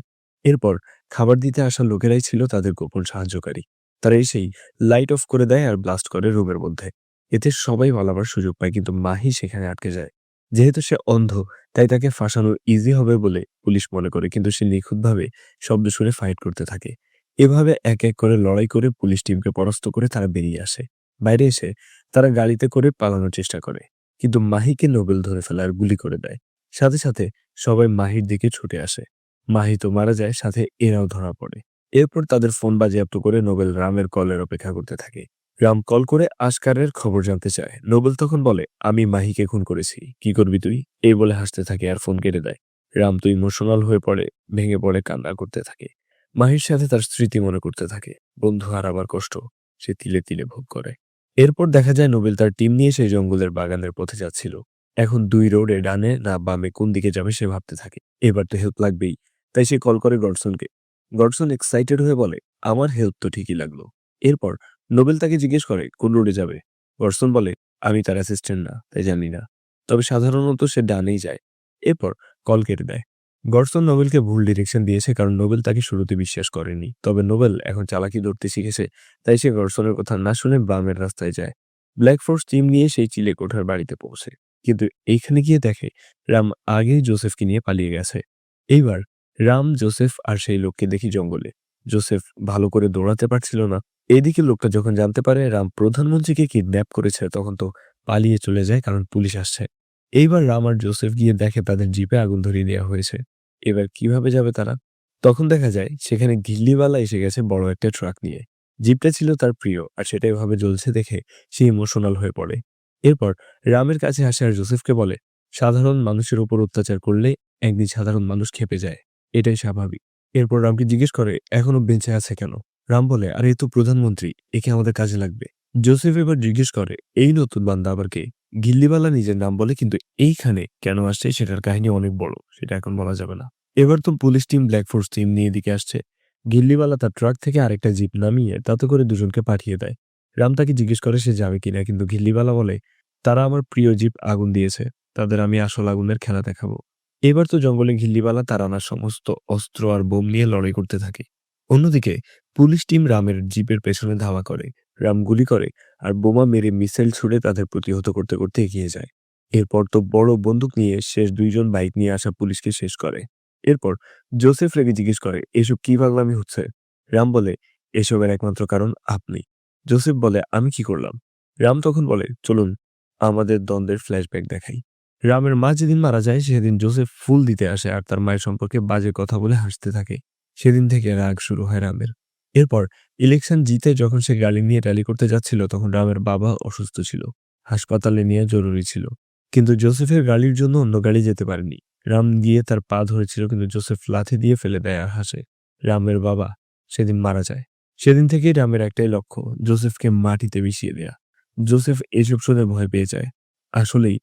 এরপর খাবার দিতে আসা লোকেরাই ছিল তাদের গোপন সাহায্যকারী। তারা এসেই লাইট অফ করে দেয় আর ব্লাস্ট করে রুমের মধ্যে। এতে সবাই পালাবার সুযোগ পায়, কিন্তু মাহি সেখানে আটকে যায়। যেহেতু সে অন্ধ, তাই তাকে ফাঁসানো ইজি হবে বলে পুলিশ মনে করে, কিন্তু সে নিখুঁতভাবে শব্দ শুনে ফাইট করতে থাকে। এভাবে এক এক করে লড়াই করে পুলিশ টিমকে পরাস্ত করে তারা বেরিয়ে আসে। বাইরে এসে তারা গাড়িতে করে পালানোর চেষ্টা করে, কিন্তু মাহিকে নোবেল ধরে ফেলে আর গুলি করে দেয়। সাথে সাথে সবাই মাহির দিকে ছুটে আসে। মাহি তো মারা যায়, সাথে এরাও ধরা পড়ে। এরপর তাদের ফোন বাজেয়াপ্ত করে নোবেল রামের কলের অপেক্ষা করতে থাকে। রাম কল করে আশকারের খবর জানতে চায়। নোবেল তখন বলে, আমি মাহিকে খুন করেছি, কি করবি তুই? এই বলে হাসতে থাকে আর ফোন কেটে দেয়। রাম তো ইমোশনাল হয়ে পড়ে, ভেঙে পড়ে কান্না করতে থাকে। মাহির সাথে তার স্মৃতি মনে করতে থাকে। বন্ধু হারাবার কষ্ট সে তিলে তিলে ভোগ করে। এরপর দেখা যায় নোবেল তার টিম নিয়ে সেই জঙ্গলের বাগানের পথে যাচ্ছিল। এখন দুই রোডে ডানে না বামে কোন দিকে যাবে সে ভাবতে থাকে। এবার তো হেল্প লাগবেই, তাই সে কল করে গডসনকে। গডসন এক্সাইটেড হয়ে বলে, আমার হেল্প তো ঠিকই লাগলো। এরপর নোবেল তাকে জিজ্ঞেস করে কোন রোডে যাবে। গডসন বলে, আমি তার অ্যাসিস্ট্যান্ট না, তাই জানি না, তবে সাধারণত সে ডানেই যায়। এরপর কল কেটে দেয়। গডসন নোবেলকে ভুল ডিরেকশন দিয়েছে, কারণ নোবেল তাকে শুরুতে বিশ্বাস করেনি। তবে নোবেল এখন চালাকি ধরতে শিখেছে, তাই সে গডসনের কথা না শুনে বামের রাস্তায় যায়। ব্ল্যাক ফোর্স টিম নিয়ে সেই চিলে কোঠার বাড়িতে পৌঁছে, কিন্তু এইখানে গিয়ে দেখে রাম আগেই জোসেফকে নিয়ে পালিয়ে গেছে। এইবার রাম, জোসেফ আর সেই লোককে দেখি জঙ্গলে। জোসেফ ভালো করে দৌড়াতে পারছিল না। এদিকে লোকটা যখন জানতে পারে রাম প্রধানমন্ত্রীকে কিডন্যাপ করেছে, তখন তো পালিয়ে চলে যায়, কারণ পুলিশ আসছে। এইবার রাম আর জোসেফ গিয়ে দেখে তাদের জিপে আগুন ধরিয়ে দেওয়া হয়েছে। এবার কিভাবে যাবে তারা? তখন দেখা যায় সেখানে ঘিল্লিওয়ালা এসে গেছে বড় একটা ট্রাক নিয়ে। জিপটা ছিল তার প্রিয়, আর সেটা এভাবে জ্বলছে দেখে সে ইমোশনাল হয়ে পড়ে। এরপর রামের কাছে আসে আর জোসেফকে বলে, সাধারণ মানুষের উপর অত্যাচার করলে একদিন সাধারণ মানুষ ক্ষেপে যায়, এটাই স্বাভাবিক। এরপর রামকে জিজ্ঞেস করে এখনো বেঁচে আছে কেন। রাম বলে, আরে এ তো প্রধানমন্ত্রী, একে আমাদের কাজে লাগবে। জোসেফ এবার জিজ্ঞেস করে, এই নতুন বান্দা আবার কে? গিল্লিবালা নিজের নাম বলে, কিন্তু এইখানে কেন আসছে সেটার কাহিনী অনেক বড়, সেটা এখন বলা যাবে না। এবার তো police team, black force team নিয়ে এদিকে আসছে। গিল্লিবালা তার ট্রাক থেকে আরেকটা জিপ নামিয়ে তাতে করে দুজনকে পাঠিয়ে দেয়। রাম তাকে জিজ্ঞেস করে সে যাবে কিনা, কিন্তু গিল্লিবালা বলে, তারা আমার প্রিয় জিপ আগুন দিয়েছে, তাদের আমি আসল আগুনের খেলা দেখাবো। এবার তো জঙ্গলে ঘিল্লিবালা তার আনা সমস্ত অস্ত্র আর বোম নিয়ে লড়াই করতে থাকে। অন্যদিকে পুলিশ টিম রামের জিপের পেছনে ধাওয়া করে। রাম গুলি করে আর বোমা মেরে মিসাইল ছুড়ে তাদের প্রতিহত করতে করতে এগিয়ে যায়। এরপর তো বড় বন্দুক নিয়ে শেষ দুইজন বাইক নিয়ে আসা পুলিশকে শেষ করে। এরপর জোসেফ রেগে জিজ্ঞেস করে, এসব কি পাগলামি হচ্ছে? রাম বলে, এসবের একমাত্র কারণ আপনি। জোসেফ বলে, আমি কি করলাম? রাম তখন বলে, চলুন আমাদের দ্বন্দ্বের ফ্ল্যাশব্যাক দেখাই। রামের মা যেদিন মারা যায় সেদিন জোসেফ ফুল দিতে আসে আর তার মায়ের সম্পর্কে বাজে কথা বলে হাসতে থাকে। সেদিন থেকে রাগ শুরু হয় রামের। এরপর ইলেকশন জিতে যখন সে গাড়ি নিয়ে র্যালি করতে যাচ্ছিল, তখন রামের বাবা অসুস্থ ছিল, হাসপাতালে নিয়ে জরুরি ছিল। কিন্তু জোসেফের গাড়ির জন্য অন্য গাড়ি যেতে পারেনি। রাম গিয়ে তার পা ধরেছিল, কিন্তু জোসেফ লাথি দিয়ে ফেলে দেয় আর হাসে। রামের বাবা সেদিন মারা যায়। সেদিন থেকেই রামের একটাই লক্ষ্য, জোসেফকে মাটিতে মিশিয়ে দেয়া। জোসেফ এসব শুনে ভয় পেয়ে যায়। আসলেই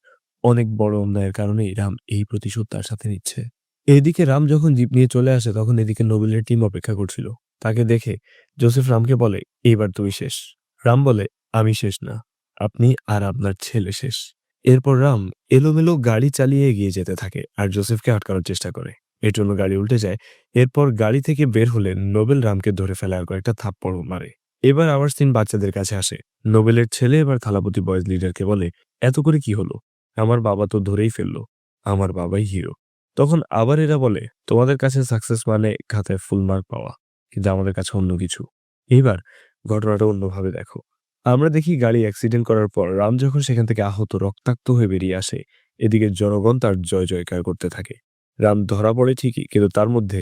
অনেক বড় অন্যায়ের কারণেই রাম এই প্রতিশোধ তার সাথে নিচ্ছে। এদিকে রাম যখন জিপ নিয়ে চলে আসে, তখন এদিকে নোবেলের টিম অপেক্ষা করছিল। তাকে দেখে জোসেফ রামকে বলে, এইবার তুমি শেষ। রাম বলে, আমি শেষ না, আপনি আর আপনার ছেলে শেষ। এরপর রাম এলোমেলো গাড়ি চালিয়ে এগিয়ে যেতে থাকে আর জোসেফকে আটকানোর চেষ্টা করে। এর জন্য গাড়ি উল্টে যায়। এরপর গাড়ি থেকে বের হলে নোবেল রামকে ধরে ফেলে আর কয়েকটা থাপ্পড় মারে। এবার আবার সিন বাচ্চাদের কাছে আসে। নোবেলের ছেলে এবার থালাপতি বয়েজ লিডারকে বলে, এত করে কি হলো? আমার বাবা তো ধরেই ফেললো, আমার বাবাই হিরো। তখন আবার এরা বলে, তোমাদের কাছে সাকসেস মানে খাতায় ফুল মার্ক পাওয়া, কিন্তু আমাদের কাছে অন্য কিছু। এইবার ঘটনাটা অন্যভাবে দেখো। আমরা দেখি গাড়ি অ্যাক্সিডেন্ট করার পর রাম যখন সেখান থেকে আহত রক্তাক্ত হয়ে বেরিয়ে আসে, এদিকে জনগণ তার জয় জয়কার করতে থাকে। রাম ধরা পড়ে ঠিকই, কিন্তু তার মধ্যে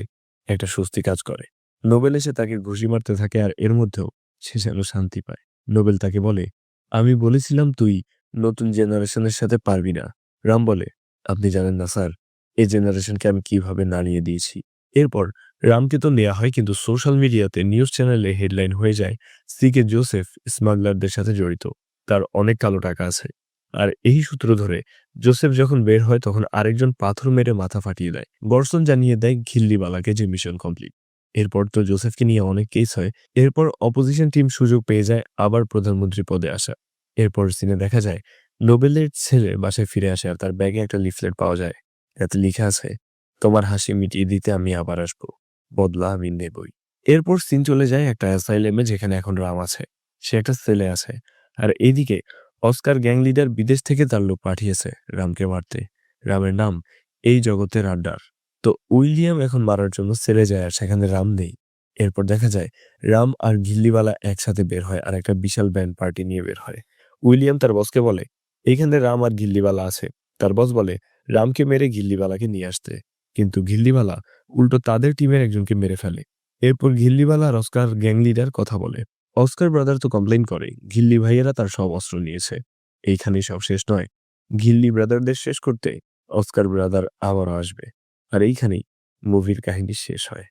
একটা স্বস্তি কাজ করে। নোবেল এসে তাকে ঘুষি মারতে থাকে আর এর মধ্যেও সে যেন শান্তি পায়। নোবেল তাকে বলে, আমি বলেছিলাম তুই নতুন জেনারেশনের সাথে পারবি না। রাম বলে, আপনি জানেন না স্যার, এই জেনারেশনকে আমি কিভাবে নাড়িয়ে দিয়েছি। এরপর রামকে তো নেওয়া হয়, কিন্তু সোশ্যাল মিডিয়াতে নিউজ চ্যানেলে হেডলাইন হয়ে যায়, সিকে জোসেফ স্মাগলারদের সাথে জড়িত, তার অনেক কালো টাকা আছে। আর এই সূত্র ধরে জোসেফ যখন বের হয়, তখন আরেকজন পাথর মেরে মাথা ফাটিয়ে দেয়। গর্সন জানিয়ে দেয় ঘিল্লিবালাকে যে মিশন কমপ্লিট। এরপর তো জোসেফকে নিয়ে অনেক কেস হয়। এরপর অপোজিশন টিম সুযোগ পেয়ে যায় আবার প্রধানমন্ত্রী পদে আসা। এরপর সিনে দেখা যায় নোবেলের ছেলে বাসায় ফিরে আসে আর তার ব্যাগে একটা লিফলেট পাওয়া যায়। এতে লিখা আছে, তোমার হাসি মিটিয়ে দিতে আমি আবার আসবো, বদলা আমি নেবই। এরপর সিন চলে যায় একটা অ্যাসাইলেমে, যেখানে এখন রাম আছে। সে একটা সেলে আছে। আর এইদিকে অস্কার গ্যাং লিডার বিদেশ থেকে তার লোক পাঠিয়েছে রামকে মারতে। রামের নাম এই জগতের আড্ডার। তো উইলিয়াম এখন মারার জন্য সেলে যায় আর সেখানে রাম নেই। এরপর দেখা যায় রাম আর ঘিল্লিওয়ালা একসাথে বের হয় আর একটা বিশাল ব্যান্ড পার্টি নিয়ে বের হয়। উইলিয়াম তার বসকে বলে, এইখানে রাম আর ঘিল্লিওয়ালা আছে। তার বস বলে রামকে মেরে ঘিল্লিওয়ালাকে নিয়ে আসতে, কিন্তু ঘিল্লিওয়ালা উল্টো তাদের টিমের একজনকে মেরে ফেলে। এরপর ঘিল্লিওয়ালা আর অস্কার গ্যাং লিডার কথা বলে। অস্কার ব্রাদার তো কমপ্লেইন করে ঘিল্লি ভাইয়েরা তার সব অস্ত্র নিয়েছে। এইখানেই সব শেষ নয়, ঘিল্লি ব্রাদারদের শেষ করতে অস্কার ব্রাদার আবারও আসবে, আর এইখানেই মুভির কাহিনী শেষ হয়।